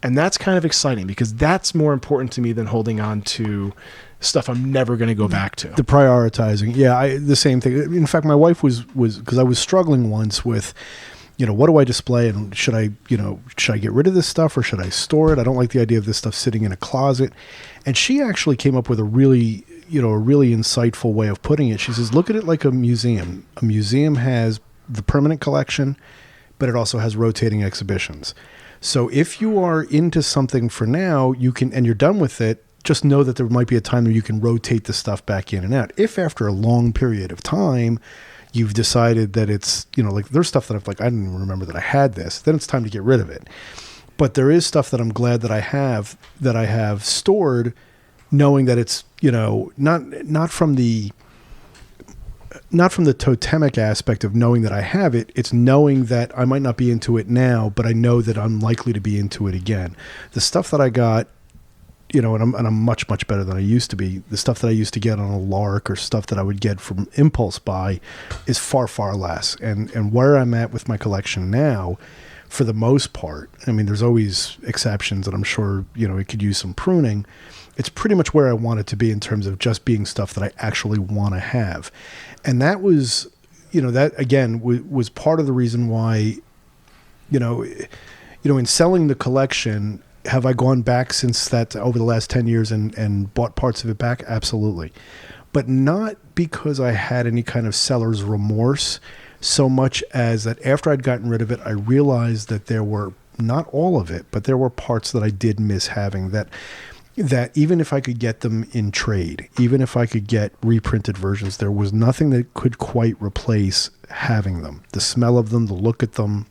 And that's kind of exciting because that's more important to me than holding on to stuff I'm never going to go back to. The prioritizing. Yeah, the same thing. In fact, my wife was because I was struggling once with, you know, what do I display, and should I get rid of this stuff or should I store it? I don't like the idea of this stuff sitting in a closet. And she actually came up with a really insightful way of putting it. She says, look at it like a museum. A museum has the permanent collection, but it also has rotating exhibitions. So if you are into something for now, you can, and you're done with it, just know that there might be a time where you can rotate the stuff back in and out. If after a long period of time, you've decided that it's, you know, like there's stuff that I didn't even remember that I had this, then it's time to get rid of it. But there is stuff that I'm glad that I have stored, knowing that it's, you know, not from the totemic aspect of knowing that I have it. It's knowing that I might not be into it now, but I know that I'm likely to be into it again. The stuff that I got, you know, and I'm much, much better than I used to be. The stuff that I used to get on a lark or stuff that I would get from impulse buy is far, far less. And where I'm at with my collection now, for the most part, I mean, there's always exceptions and I'm sure, you know, it could use some pruning. It's pretty much where I want it to be in terms of just being stuff that I actually want to have. And that was, you know, that again was part of the reason why, you know, in selling the collection, have I gone back since that over the last 10 years and bought parts of it back? Absolutely. But not because I had any kind of seller's remorse so much as that after I'd gotten rid of it, I realized that there were, not all of it, but there were parts that I did miss having that even if I could get them in trade, even if I could get reprinted versions, there was nothing that could quite replace having them. The smell of them, the look at them.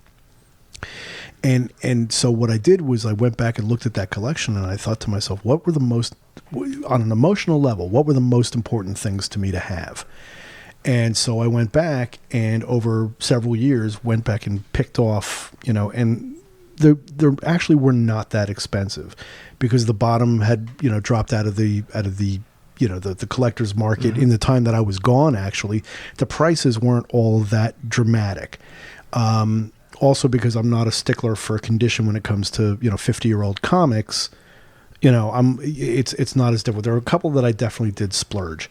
And so what I did was I went back and looked at that collection and I thought to myself, what were the most, on an emotional level, what were the most important things to me to have? And so I went back and over several years went back and picked off, you know, and there actually were not that expensive because the bottom had, you know, dropped out of the you know, the collector's market in the time that I was gone. Actually, the prices weren't all that dramatic. Also because I'm not a stickler for condition when it comes to, you know, 50-year-old comics, you know, it's not as difficult. There are a couple that I definitely did splurge,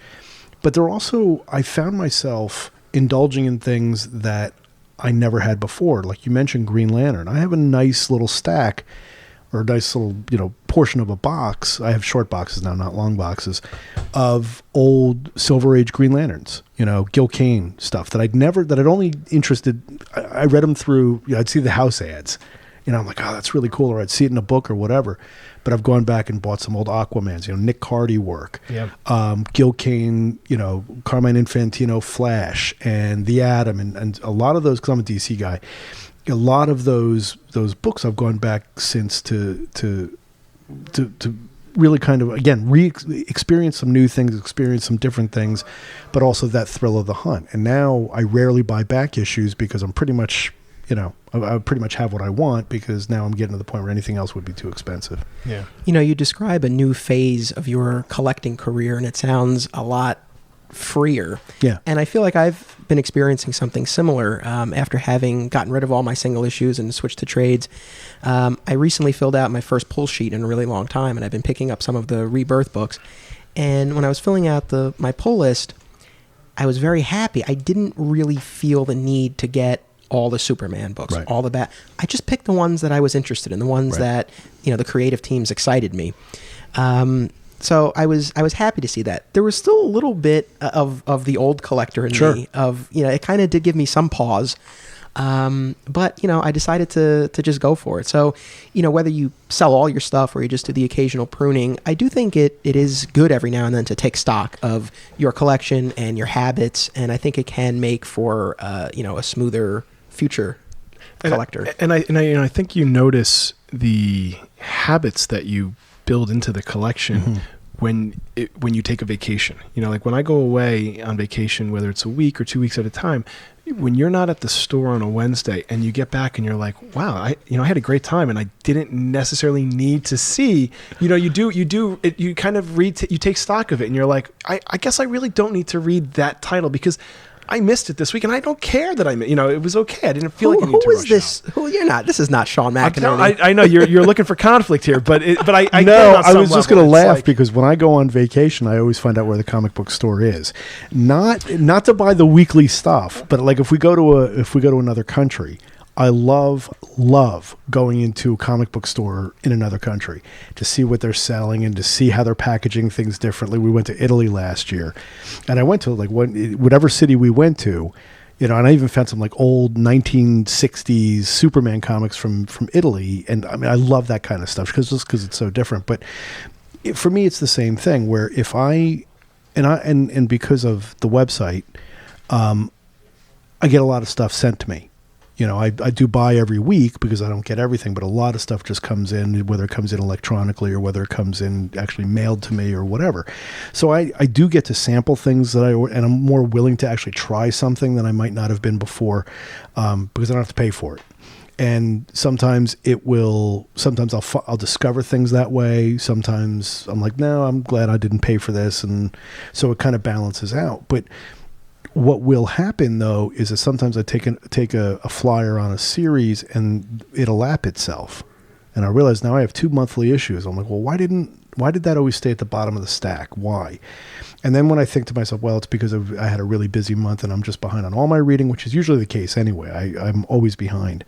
but there also, I found myself indulging in things that I never had before. Like you mentioned Green Lantern. I have a nice little stack or a nice little, portion of a box. I have short boxes now, not long boxes, of old Silver Age Green Lanterns, Gil Kane stuff that I'd only interested. I read them through, I'd see the house ads, I'm like, oh, that's really cool. Or I'd see it in a book or whatever. But I've gone back and bought some old Aquamans, Nick Cardy work, Gil Kane, Carmine Infantino Flash, and The Atom, and a lot of those, because I'm a DC guy, a lot of those books I've gone back since to really kind of, again, experience some new things, experience some different things, but also that thrill of the hunt. And now I rarely buy back issues because I'm pretty much, I pretty much have what I want, because now I'm getting to the point where anything else would be too expensive. Yeah. You describe a new phase of your collecting career, and it sounds a lot freer. Yeah. And I feel like I've been experiencing something similar after having gotten rid of all my single issues and switched to trades. I recently filled out my first pull sheet in a really long time, and I've been picking up some of the Rebirth books. And when I was filling out my pull list, I was very happy. I didn't really feel the need to get all the Superman books, right. all the I just picked the ones that I was interested in, the ones that, the creative teams excited me. So I was happy to see that. There was still a little bit of the old collector in me. It kind of did give me some pause. But I decided to just go for it. So, whether you sell all your stuff or you just do the occasional pruning, I do think it is good every now and then to take stock of your collection and your habits. And I think it can make for, a smoother future collector. And I think you notice the habits that you build into the collection when you take a vacation. Like when I go away on vacation, whether it's a week or 2 weeks at a time, when you're not at the store on a Wednesday and you get back and you're like, wow, I had a great time, and I didn't necessarily need to see, you kind of you take stock of it, and you're like, I guess I really don't need to read that title because I missed it this week, and I don't care that it was okay. I didn't feel like I needed to rush this? Out. Who you're not? This is not Sean McInerney. I know you're looking for conflict here, but I no, I was just going to laugh because when I go on vacation, I always find out where the comic book store is. Not to buy the weekly stuff, but like if we go to another country, I love going into a comic book store in another country to see what they're selling and to see how they're packaging things differently. We went to Italy last year, and I went to whatever city we went to, and I even found some like old 1960s Superman comics from Italy, and I mean I love that kind of stuff because it's so different. But for me, it's the same thing where if I because of the website, I get a lot of stuff sent to me. I do buy every week because I don't get everything, but a lot of stuff just comes in, whether it comes in electronically or whether it comes in actually mailed to me or whatever. So I do get to sample things and I'm more willing to actually try something than I might not have been before because I don't have to pay for it. And sometimes I'll discover things that way. Sometimes I'm like, no, I'm glad I didn't pay for this. And so it kind of balances out. But what will happen though is that sometimes I take a flyer on a series and it'll lap itself, and I realize now I have 2 monthly issues. I'm like, well, why did that always stay at the bottom of the stack? Why? And then when I think to myself, well, it's because I had a really busy month and I'm just behind on all my reading, which is usually the case anyway. I'm always behind.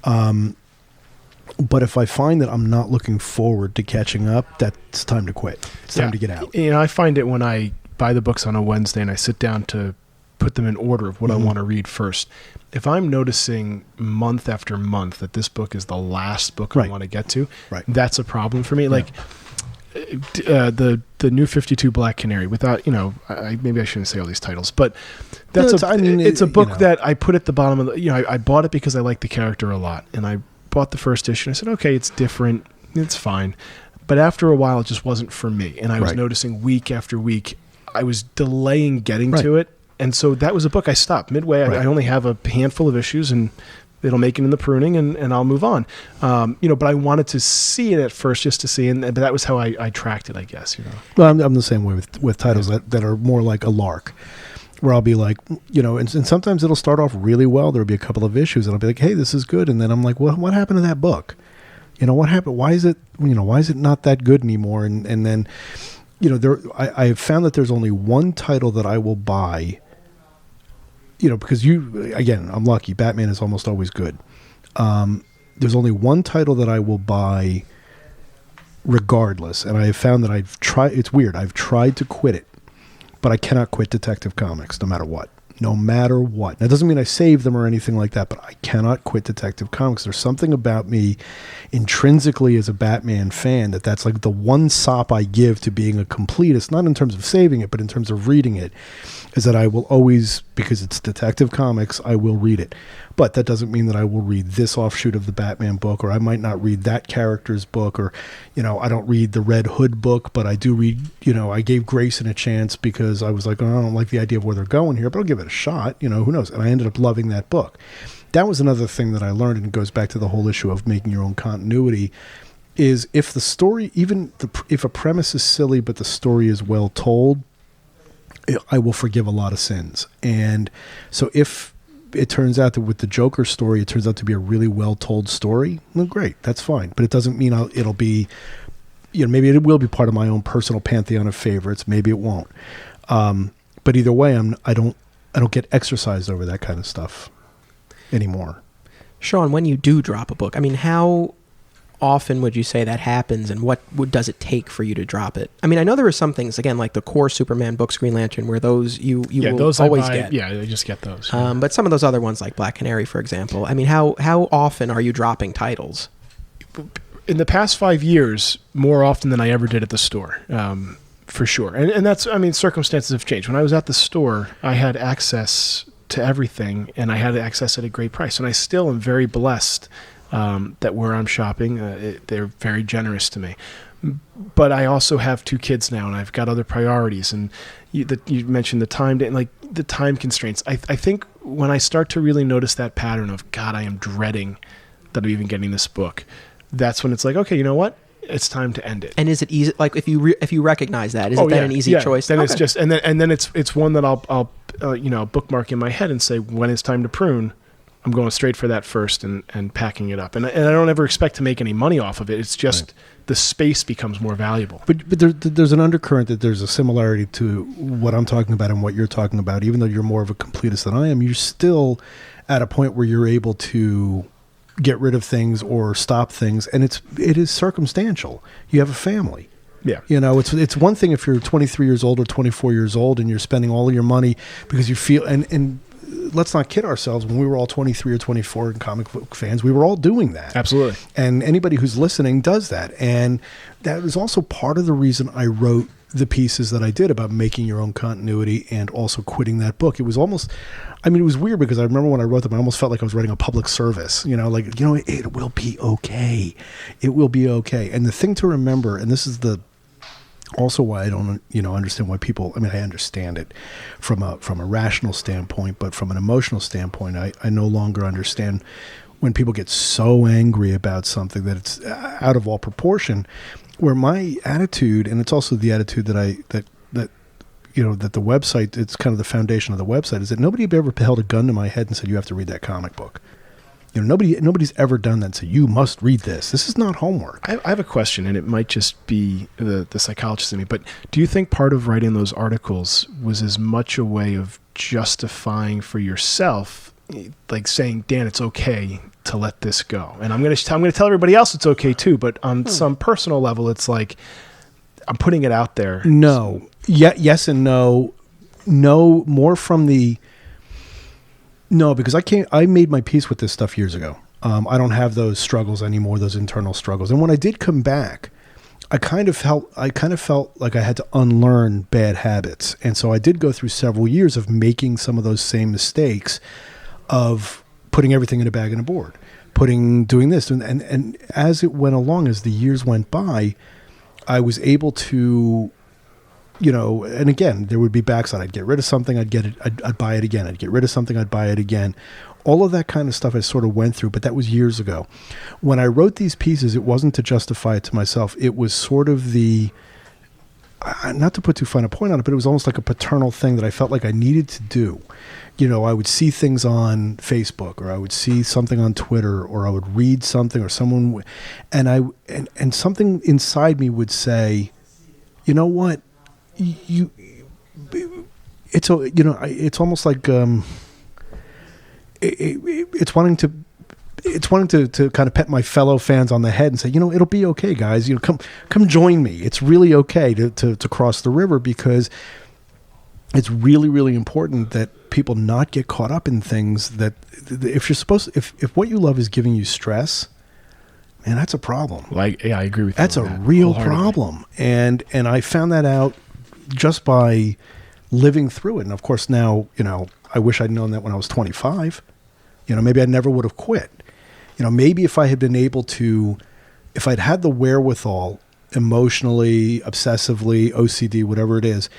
But if I find that I'm not looking forward to catching up, that's time to quit. It's time to get out. I find it when I buy the books on a Wednesday and I sit down to put them in order of what I want to read first. If I'm noticing month after month that this book is the last book I want to get to, that's a problem for me. Like the new 52 Black Canary, without, maybe I shouldn't say all these titles, but it's a book that I put at the bottom of the, I bought it because I like the character a lot, and I bought the first issue and I said, okay, it's different, it's fine. But after a while, it just wasn't for me. And I was noticing week after week, I was delaying getting to it. And so that was a book I stopped midway. I only have a handful of issues, and it'll make it in the pruning, and I'll move on. But I wanted to see it at first just to see, but that was how I tracked it, I guess. Well, I'm the same way with titles that are more like a lark, where I'll be like, and sometimes it'll start off really well. There'll be a couple of issues, and I'll be like, hey, this is good. And then I'm like, well, what happened to that book? What happened? Why is it not that good anymore? And then, I have found that there's only one title that I will buy. Because I'm lucky. Batman is almost always good. There's only one title that I will buy regardless. And I have found that it's weird. I've tried to quit it, but I cannot quit Detective Comics no matter what. No matter what. That doesn't mean I save them or anything like that, but I cannot quit Detective Comics. There's something about me intrinsically as a Batman fan that's like the one sop I give to being a completist, not in terms of saving it, but in terms of reading it, is that I will always, because it's Detective Comics, I will read it. But that doesn't mean that I will read this offshoot of the Batman book, or I might not read that character's book, or, I don't read the Red Hood book, but I do read, I gave Grayson a chance because I was like, oh, I don't like the idea of where they're going here, but I'll give it a shot, who knows? And I ended up loving that book. That was another thing that I learned, and it goes back to the whole issue of making your own continuity, is if the story, if a premise is silly, but the story is well told, I will forgive a lot of sins. And so if it turns out that with the Joker story, it turns out to be a really well-told story, well, great, that's fine. But it doesn't mean it'll be, maybe it will be part of my own personal pantheon of favorites. Maybe it won't. But either way, I don't get exercised over that kind of stuff anymore. Sean, when you do drop a book, how often would you say that happens, and what does it take for you to drop it? I know there are some things, again, like the core Superman books, Green Lantern, where those you will those always I buy, get. Yeah, I just get those. But some of those other ones, like Black Canary, for example, how often are you dropping titles? In the past 5 years, more often than I ever did at the store, for sure. And that's, circumstances have changed. When I was at the store, I had access to everything, and I had access at a great price. And I still am very blessed that where I'm shopping, they're very generous to me. But I also have 2 kids now, and I've got other priorities. And you mentioned the time, the time constraints. I think when I start to really notice that pattern of, God, I am dreading that I'm even getting this book, that's when it's like, okay, you know what? It's time to end it. And is it easy? Like if you recognize that, is it then an easy choice? Then it's just, and then it's one that I'll bookmark in my head and say, when it's time to prune, I'm going straight for that first and packing it up. And I don't ever expect to make any money off of it. It's just the space becomes more valuable. But there's an undercurrent that there's a similarity to what I'm talking about and what you're talking about. Even though you're more of a completist than I am, you're still at a point where you're able to get rid of things or stop things. And it is circumstantial. You have a family. Yeah. It's one thing if you're 23 years old or 24 years old and you're spending all of your money because you feel, and let's not kid ourselves, when we were all 23 or 24 and comic book fans, we were all doing that. Absolutely. And anybody who's listening does that. And that was also part of the reason I wrote the pieces that I did about making your own continuity and also quitting that book. It was almost, it was weird because I remember when I wrote them, I almost felt like I was writing a public service, it will be okay. It will be okay. And the thing to remember, and this is also why I don't, understand why people, I understand it from a rational standpoint, but from an emotional standpoint, I no longer understand when people get so angry about something that it's out of all proportion, where my attitude, and it's also the attitude that the website, it's kind of the foundation of the website, is that nobody ever held a gun to my head and said, you have to read that comic book. Nobody's ever done that and said, you must read this. This is not homework. I have a question, and it might just be the psychologist in me, but do you think part of writing those articles was as much a way of justifying for yourself, like saying, Dan, it's okay to let this go? And I'm going to tell everybody else it's okay too, but on some personal level, it's like, I'm putting it out there. No. Yes and no. No, more from the... No, because I made my peace with this stuff years ago. I don't have those struggles anymore, those internal struggles. And when I did come back, I kind of felt like I had to unlearn bad habits. And so I did go through several years of making some of those same mistakes of putting everything in a bag and a board, doing this. And as it went along, as the years went by, I was able to... and again, there would be backside. I'd get rid of something, I'd buy it again. I'd get rid of something, I'd buy it again. All of that kind of stuff I sort of went through, but that was years ago. When I wrote these pieces, it wasn't to justify it to myself. It was sort of not to put too fine a point on it, but it was almost like a paternal thing that I felt like I needed to do. I would see things on Facebook, or I would see something on Twitter, or I would read something, or someone, and something inside me would say, you know what? It's almost like it's wanting to it's wanting to kind of pet my fellow fans on the head and say, it'll be okay, guys. Come join me. It's really okay to cross the river, because it's really, really important that people not get caught up in things that if what you love is giving you stress, man, that's a problem. I agree with you. That's a real problem. And I found that out just by living through it. And of course now, I wish I'd known that when I was 25. Maybe I never would have quit. Maybe if I had been able to, if I'd had the wherewithal emotionally, obsessively, OCD, whatever it is,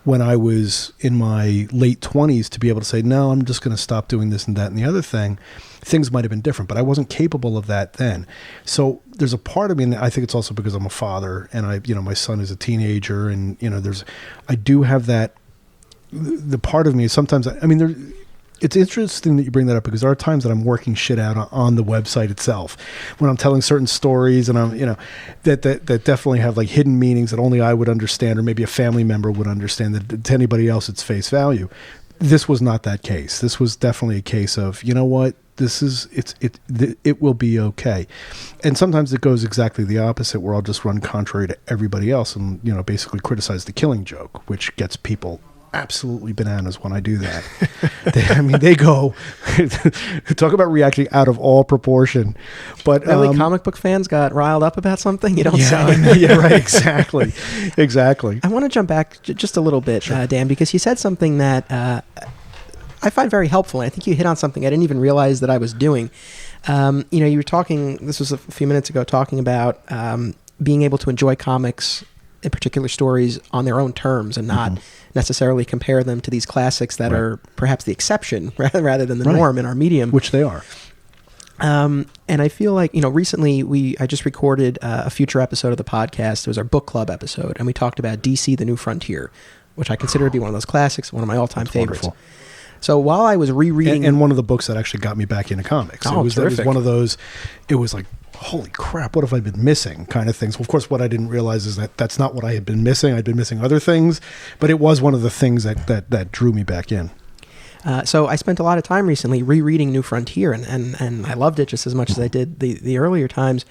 when I was in my late 20s, to be able to say, no, I'm just going to stop doing this and that and the other thing, things might have been different, but I wasn't capable of that then. So there's a part of me, and I think it's also because I'm a father, and my son is a teenager, and I do have that. The part of me is sometimes, it's interesting that you bring that up, because there are times that I'm working shit out on the website itself when I'm telling certain stories, and I'm, that definitely have like hidden meanings that only I would understand, or maybe a family member would understand, that to anybody else it's face value. This was not that case. This was definitely a case of, what, it will be okay. And sometimes it goes exactly the opposite, where I'll just run contrary to everybody else and, basically criticize the Killing Joke, which gets people absolutely bananas when I do that. They go talk about reacting out of all proportion. But really, comic book fans got riled up about something? You don't say. Yeah, right. Exactly. I want to jump back just a little bit, sure. Dan, because you said something that I find very helpful. And I think you hit on something I didn't even realize that I was doing. You were talking, this was a few minutes ago, talking about being able to enjoy comics, in particular stories, on their own terms, and not necessarily compare them to these classics that are perhaps the exception rather than the norm in our medium. Which they are. And I feel like, recently I just recorded a future episode of the podcast. It was our book club episode, and we talked about DC: The New Frontier, which I consider to be one of those classics, one of my all-time favorites. Wonderful. So while I was rereading... And one of the books that actually got me back into comics. Oh, it was one of those, it was like, holy crap, what have I been missing kind of things. Well, of course, what I didn't realize is that that's not what I had been missing. I'd been missing other things, but it was one of the things that drew me back in. So I spent a lot of time recently rereading New Frontier, and I loved it just as much as I did the earlier times.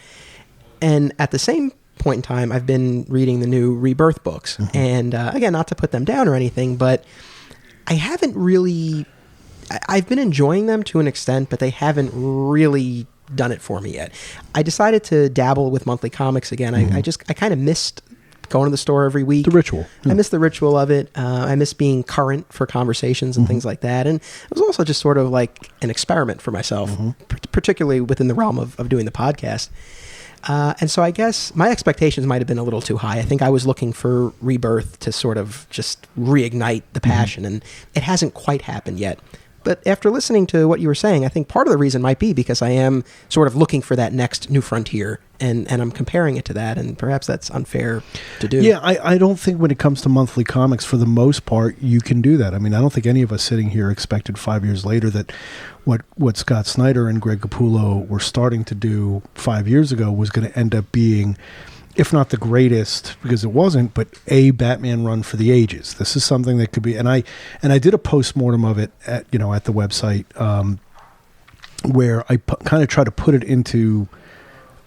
And at the same point in time, I've been reading the new Rebirth books. And again, not to put them down or anything, but I haven't really... I've been enjoying them to an extent, but they haven't really done it for me yet. I decided to dabble with monthly comics again. I kind of missed going to the store every week. The ritual. I miss the ritual of it. I miss being current for conversations and things like that. And it was also just sort of like an experiment for myself, particularly within the realm of doing the podcast. And so I guess my expectations might have been a little too high. I think I was looking for Rebirth to sort of just reignite the passion, and it hasn't quite happened yet. But after listening to what you were saying, I think part of the reason might be because I am sort of looking for that next new frontier, and I'm comparing it to that, and perhaps that's unfair to do. Yeah, I don't think when it comes to monthly comics, for the most part, you can do that. I don't think any of us sitting here expected 5 years later that what Scott Snyder and Greg Capullo were starting to do 5 years ago was going to end up being, if not the greatest, because it wasn't, but a Batman run for the ages. This is something that could be, and I did a postmortem of it at the website, where I kind of try to put it into,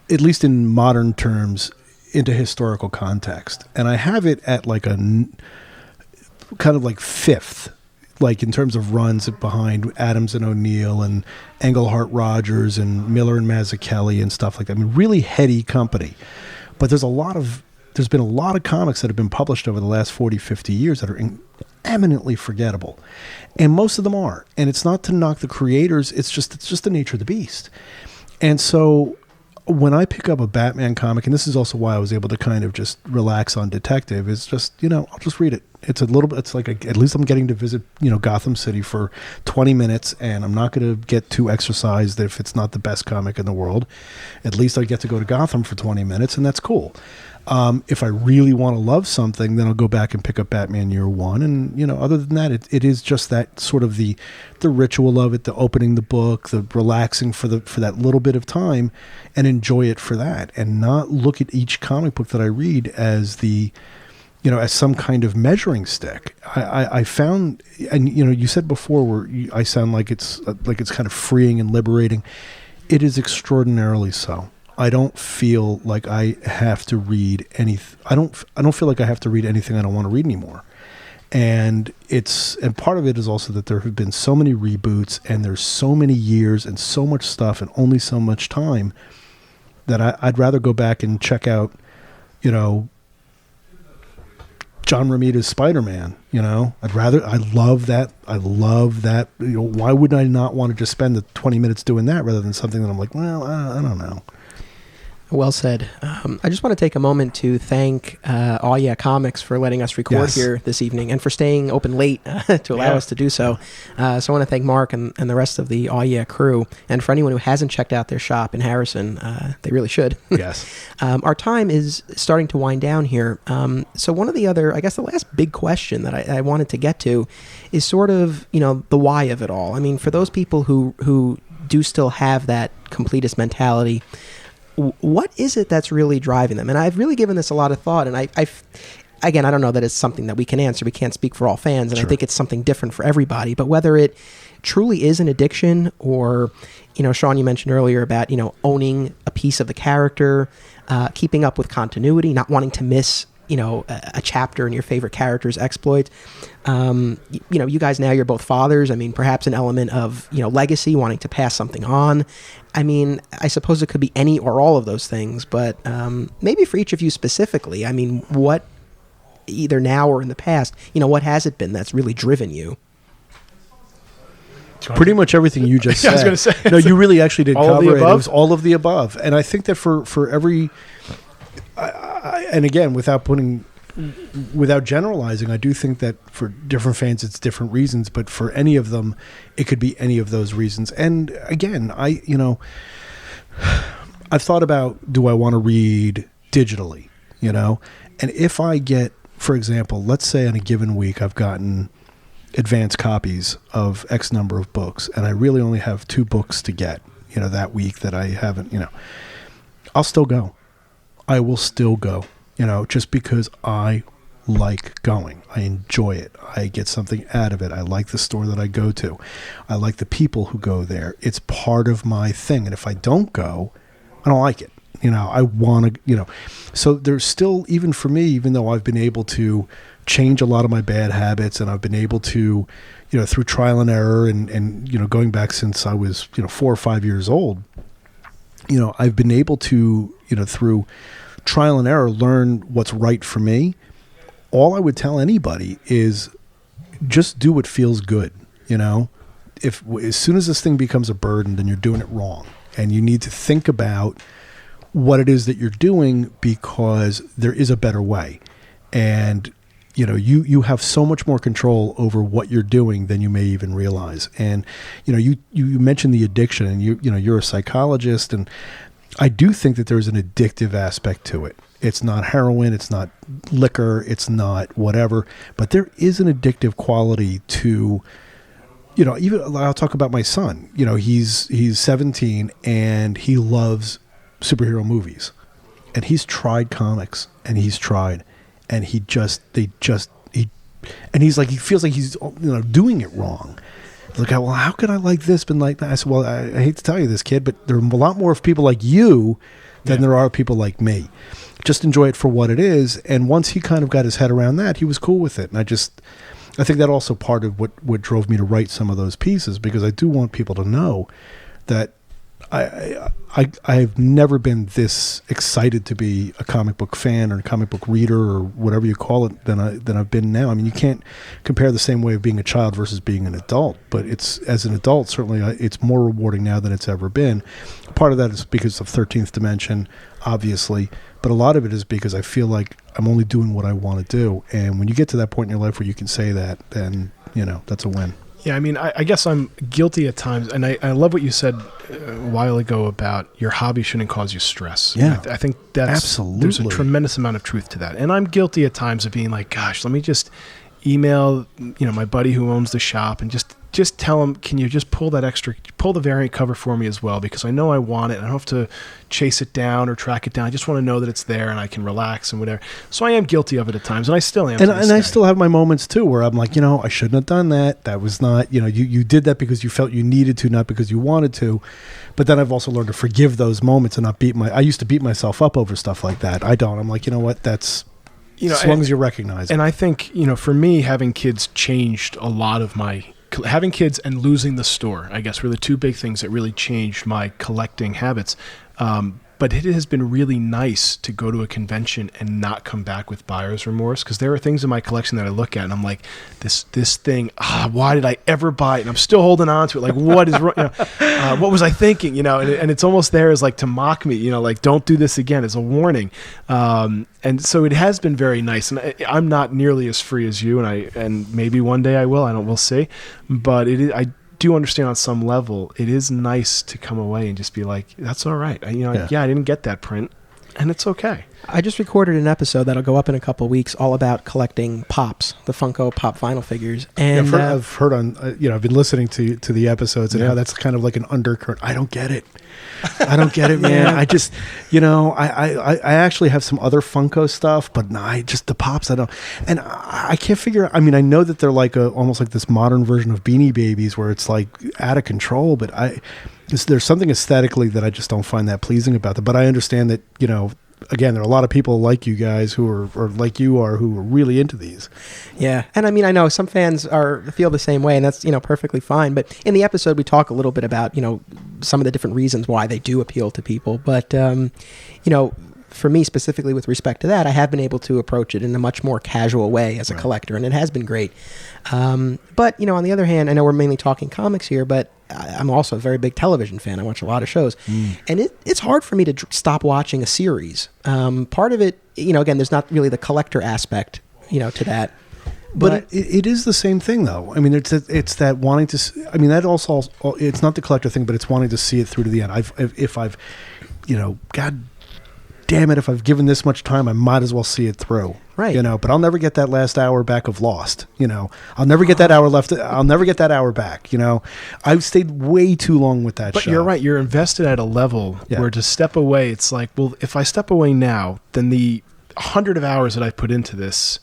at least in modern terms, into historical context. And I have it at like a kind of like fifth, like in terms of runs behind Adams and O'Neill and Englehart Rogers and Miller and Mazzucchelli and stuff like that. Really heady company. But there's been a lot of comics that have been published over the last 40, 50 years that are eminently forgettable. And most of them are. And it's not to knock the creators, it's just the nature of the beast. And so when I pick up a Batman comic, and this is also why I was able to kind of just relax on Detective, is just, I'll just read it. It's like at least I'm getting to visit, Gotham City for 20 minutes, and I'm not going to get too exercised if it's not the best comic in the world. At least I get to go to Gotham for 20 minutes, and that's cool. If I really want to love something, then I'll go back and pick up Batman Year One. And, other than that, it is just that sort of the ritual of it, the opening the book, the relaxing for that little bit of time, and enjoy it for that, and not look at each comic book that I read as as some kind of measuring stick. I found, and you said before, where I sound like it's kind of freeing and liberating. It is extraordinarily so. I don't feel like I have to read I don't feel like I have to read anything I don't want to read anymore. And part of it is also that there have been so many reboots and there's so many years and so much stuff and only so much time that I'd rather go back and check out, John Romita's Spider-Man, I love that. Why wouldn't I not want to just spend the 20 minutes doing that rather than something that I'm like, well, I don't know. Well said. I just want to take a moment to thank All Yeah Comics for letting us record here this evening and for staying open late to allow us to do so. So I want to thank Mark and the rest of the All Yeah crew. And for anyone who hasn't checked out their shop in Harrison, they really should. Yes. Our time is starting to wind down here. So one of the other, I guess the last big question that I wanted to get to is sort of, the why of it all. I mean, for those people who do still have that completist mentality, what is it that's really driving them? And I've really given this a lot of thought, and again, I don't know that it's something that we can answer. We can't speak for all fans, and I think it's something different for everybody. But whether it truly is an addiction or, Sean, you mentioned earlier about, owning a piece of the character, keeping up with continuity, not wanting to miss, a chapter in your favorite character's exploits. You guys now, you're both fathers. I mean, perhaps an element of, legacy, wanting to pass something on. I mean, I suppose it could be any or all of those things, but maybe for each of you specifically, I mean, what, either now or in the past, what has it been that's really driven you? Pretty much everything you just said. I was going to say. No, you really actually did all cover of the it. above? It was all of the above. And I think that for every... and again, without generalizing, I do think that for different fans, it's different reasons. But for any of them, it could be any of those reasons. And again, I've thought about, do I want to read digitally? And if I get, for example, let's say in a given week, I've gotten advanced copies of X number of books, and I really only have 2 books to get, that week that I haven't, I'll still go. I will still go, just because I like going. I enjoy it. I get something out of it. I like the store that I go to. I like the people who go there. It's part of my thing. And if I don't go, I don't like it. I want to, so there's still, even for me, even though I've been able to change a lot of my bad habits and I've been able to, through trial and error and going back since I was, 4 or 5 years old, I've been able to, through trial and error, learn what's right for me. All I would tell anybody is just do what feels good. If as soon as this thing becomes a burden, then you're doing it wrong. And you need to think about what it is that you're doing, because there is a better way. And you have so much more control over what you're doing than you may even realize. And you mentioned the addiction, and you're a psychologist, and I do think that there's an addictive aspect to it. It's not heroin, it's not liquor, it's not whatever, but there is an addictive quality to, even I'll talk about my son. He's 17 and he loves superhero movies, and he's tried comics, and he's tried, and he feels like he's doing it wrong. Like, well, how could I like this but like that? I said, well, I hate to tell you this, kid, but there are a lot more of people like you than there are people like me. Just enjoy it for what it is. And once he kind of got his head around that, he was cool with it. And I think that also part of what drove me to write some of those pieces, because I do want people to know that I've never been this excited to be a comic book fan or a comic book reader or whatever you call it than I've been now. I mean, you can't compare the same way of being a child versus being an adult, but as an adult, certainly it's more rewarding now than it's ever been. Part of that is because of 13th Dimension, obviously, but a lot of it is because I feel like I'm only doing what I want to do. And when you get to that point in your life where you can say that, then, that's a win. Yeah, I mean, I guess I'm guilty at times, and I love what you said a while ago about your hobby shouldn't cause you stress. Yeah, I think that's absolutely. There's a tremendous amount of truth to that, and I'm guilty at times of being like, gosh, let me just email my buddy who owns the shop and just just tell them, can you just pull the variant cover for me as well? Because I know I want it. I don't have to chase it down or track it down. I just want to know that it's there and I can relax and whatever. So I am guilty of it at times, and I still am. And I still have my moments too where I'm like, I shouldn't have done that. That was not, you did that because you felt you needed to, not because you wanted to. But then I've also learned to forgive those moments and not I used to beat myself up over stuff like that. I don't. I'm like, you know what? That's, as long as you recognize it. And I think, for me, having kids changed a lot of having kids and losing the store, I guess, were the two big things that really changed my collecting habits. But it has been really nice to go to a convention and not come back with buyer's remorse, because there are things in my collection that I look at and I'm like, this thing, why did I ever buy it? And I'm still holding on to it. Like, what is wrong? What was I thinking? And it's almost there as like to mock me, like, don't do this again, as a warning. And so it has been very nice. And I'm not nearly as free as you, and maybe one day I will. We'll see. But I do understand on some level, it is nice to come away and just be like, that's all right. I didn't get that print, and it's okay. I just recorded an episode that'll go up in a couple of weeks, all about collecting Pops, the Funko Pop vinyl figures. And I've heard on, I've been listening to the episodes and how that's kind of like an undercurrent. I don't get it. Man. I just, I actually have some other Funko stuff, but the Pops, I don't. And I can't figure out, I know that they're like almost like this modern version of Beanie Babies where it's like out of control, but there's something aesthetically that I just don't find that pleasing about them. But I understand that, again, there are a lot of people like you guys who are, or like you are, who are really into these. Yeah. And I know some fans feel the same way, and that's, perfectly fine. But in the episode, we talk a little bit about, some of the different reasons why they do appeal to people. But, for me specifically with respect to that, I have been able to approach it in a much more casual way as a collector, and it has been great. But, on the other hand, I know we're mainly talking comics here, but I'm also a very big television fan. I watch a lot of shows. And it's hard for me to stop watching a series. Part of it, again, there's not really the collector aspect, to that. But it is the same thing, though. It's that wanting to. That also. It's not the collector thing, but it's wanting to see it through to the end. If I've, God damn it, if I've given this much time, I might as well see it through. Right. But I'll never get that last hour back of Lost. I'll never get that hour left. I'll never get that hour back. I've stayed way too long with that show. But you're right. You're invested at a level where to step away, it's like, well, if I step away now, then the 100 of hours that I put into this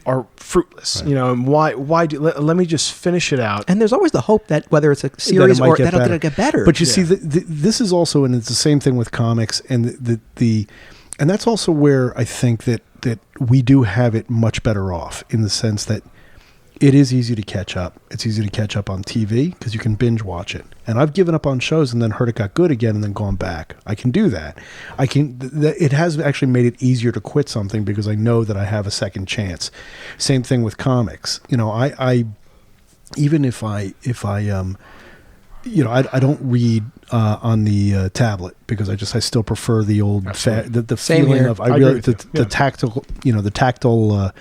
are fruitless, and why let me just finish it out. And there's always the hope that whether it's a series or that'll get better. But you see, this is also, and it's the same thing with comics, and and that's also where I think that we do have it much better off, in the sense that it is easy to catch up. It's easy to catch up on TV because you can binge watch it. And I've given up on shows and then heard it got good again and then gone back. I can do that. It has actually made it easier to quit something because I know that I have a second chance. Same thing with comics. I even if I don't read on the tablet because I still prefer the old the feeling here. of the tactile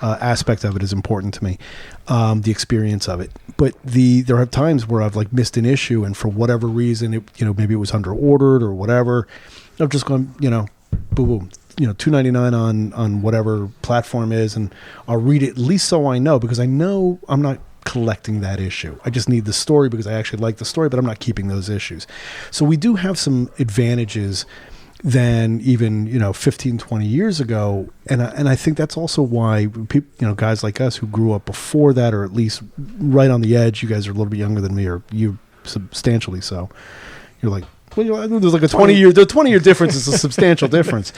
aspect of it is important to me, the experience of it. But there are times where I've like missed an issue, and for whatever reason, maybe it was under ordered or whatever. I've just gone, boom, boom, $2.99 on whatever platform is, and I'll read it at least so I know, because I know I'm not collecting that issue. I just need the story because I actually like the story, but I'm not keeping those issues. So we do have some advantages than even 15, 20 years ago, and I think that's also why people, guys like us who grew up before that, or at least right on the edge. You guys are a little bit younger than me, or you substantially so. You're like, well, there's like a 20-year difference is a substantial difference.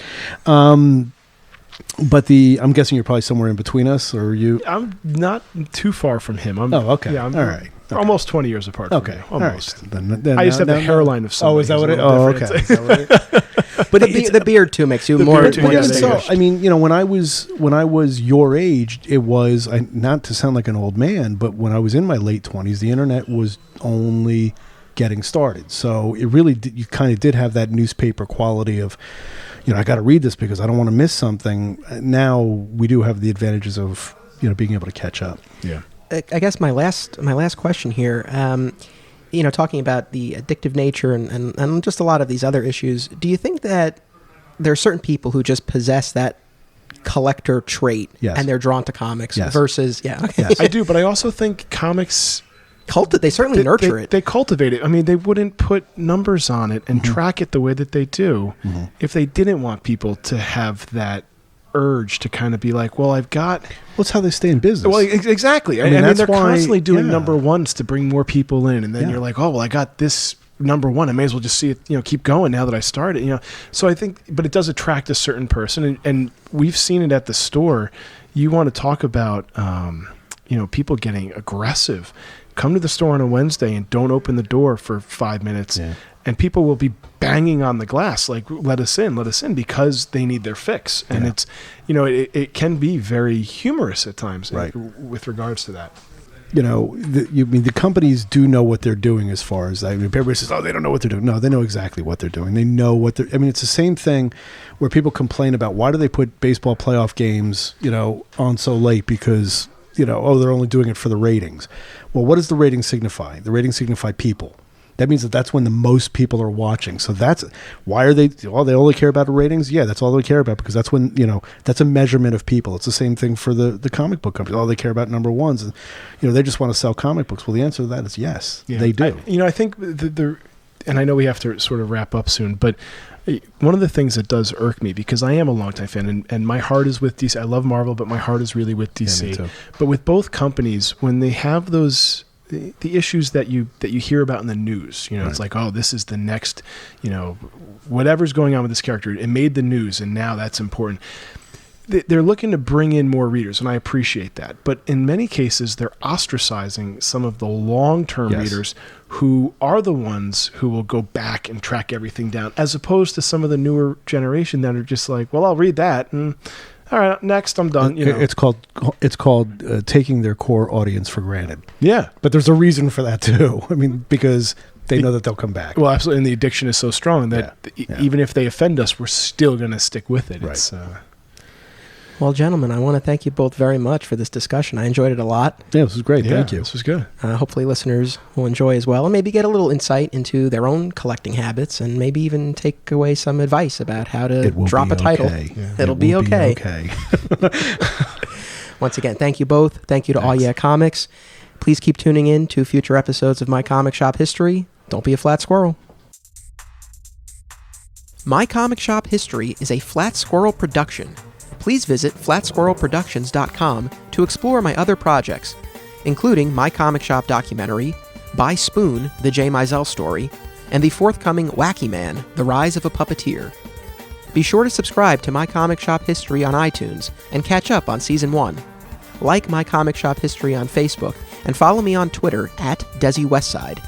But I'm guessing you're probably somewhere in between us, or you? I'm not too far from him. Okay. Yeah, all right. Okay. Almost 20 years apart from okay. you. Almost. All right. Then I used to have the hairline of somebody. Oh, is that what it is? Oh, okay. Is that what it is? But the beard too makes you more distinguished. So, when I was your age, it was, not to sound like an old man, but when I was in my late 20s, the internet was only getting started. So it really you kind of did have that newspaper quality of, I got to read this because I don't want to miss something. Now we do have the advantages of, being able to catch up. Yeah. I guess my last question here, talking about the addictive nature and just a lot of these other issues, do you think that there are certain people who just possess that collector trait, yes, and they're drawn to comics yes, versus, Yes. I do, but I also think comics They certainly nurture it. They cultivate it. I mean, they wouldn't put numbers on it and track it the way that they do if they didn't want people to have that urge to kind of be like, well, I've got... Well, it's how they stay in business. Well, exactly. I mean, they're constantly doing number ones to bring more people in. And then you're like, oh, well, I got this number one. I may as well just see it, keep going now that I started, So I think, but it does attract a certain person. And we've seen it at the store. You want to talk about, people getting aggressive. Come to the store on a Wednesday and don't open the door for 5 minutes. Yeah. And people will be banging on the glass, like, let us in, because they need their fix. And it's, it can be very humorous at times with regards to that. The companies do know what they're doing as far as, everybody says, oh, they don't know what they're doing. No, they know exactly what they're doing. They know what it's the same thing where people complain about why do they put baseball playoff games, on so late because, they're only doing it for the ratings. Well, what does the rating signify? The ratings signify people. That means that's when the most people are watching. So that's why are they? Well, they only care about the ratings. Yeah, that's all they care about because that's when that's a measurement of people. It's the same thing for the comic book companies. All they care about number ones, and they just want to sell comic books. Well, the answer to that is yes, they do. I think and I know we have to sort of wrap up soon, but one of the things that does irk me, because I am a longtime fan and my heart is with DC. I love Marvel, but my heart is really with DC. Yeah, me too. But with both companies, when they have those the issues that you hear about in the news, it's like, oh, this is the next, whatever's going on with this character, it made the news and now that's important. They're looking to bring in more readers, and I appreciate that. But in many cases, they're ostracizing some of the long-term readers who are the ones who will go back and track everything down, as opposed to some of the newer generation that are just like, well, I'll read that, and all right, next, I'm done. It's called taking their core audience for granted. Yeah. But there's a reason for that, too. I mean, because they know that they'll come back. Well, absolutely, and the addiction is so strong that even if they offend us, we're still going to stick with it. Right. Well, gentlemen, I want to thank you both very much for this discussion. I enjoyed it a lot. Yeah, this was great. Thank you. This was good. Hopefully listeners will enjoy as well and maybe get a little insight into their own collecting habits and maybe even take away some advice about how to drop a title. Yeah. It'll be okay. Once again, thank you both. Thank you to All Yeah Comics. Please keep tuning in to future episodes of My Comic Shop History. Don't be a flat squirrel. My Comic Shop History is a Flat Squirrel production. Please visit flatsquirrelproductions.com to explore my other projects, including My Comic Shop documentary, By Spoon, The J. Mizell Story, and the forthcoming Wacky Man, The Rise of a Puppeteer. Be sure to subscribe to My Comic Shop History on iTunes and catch up on Season 1. Like My Comic Shop History on Facebook and follow me on Twitter at DesiWestside.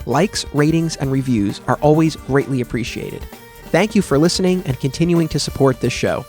Likes, ratings, and reviews are always greatly appreciated. Thank you for listening and continuing to support this show.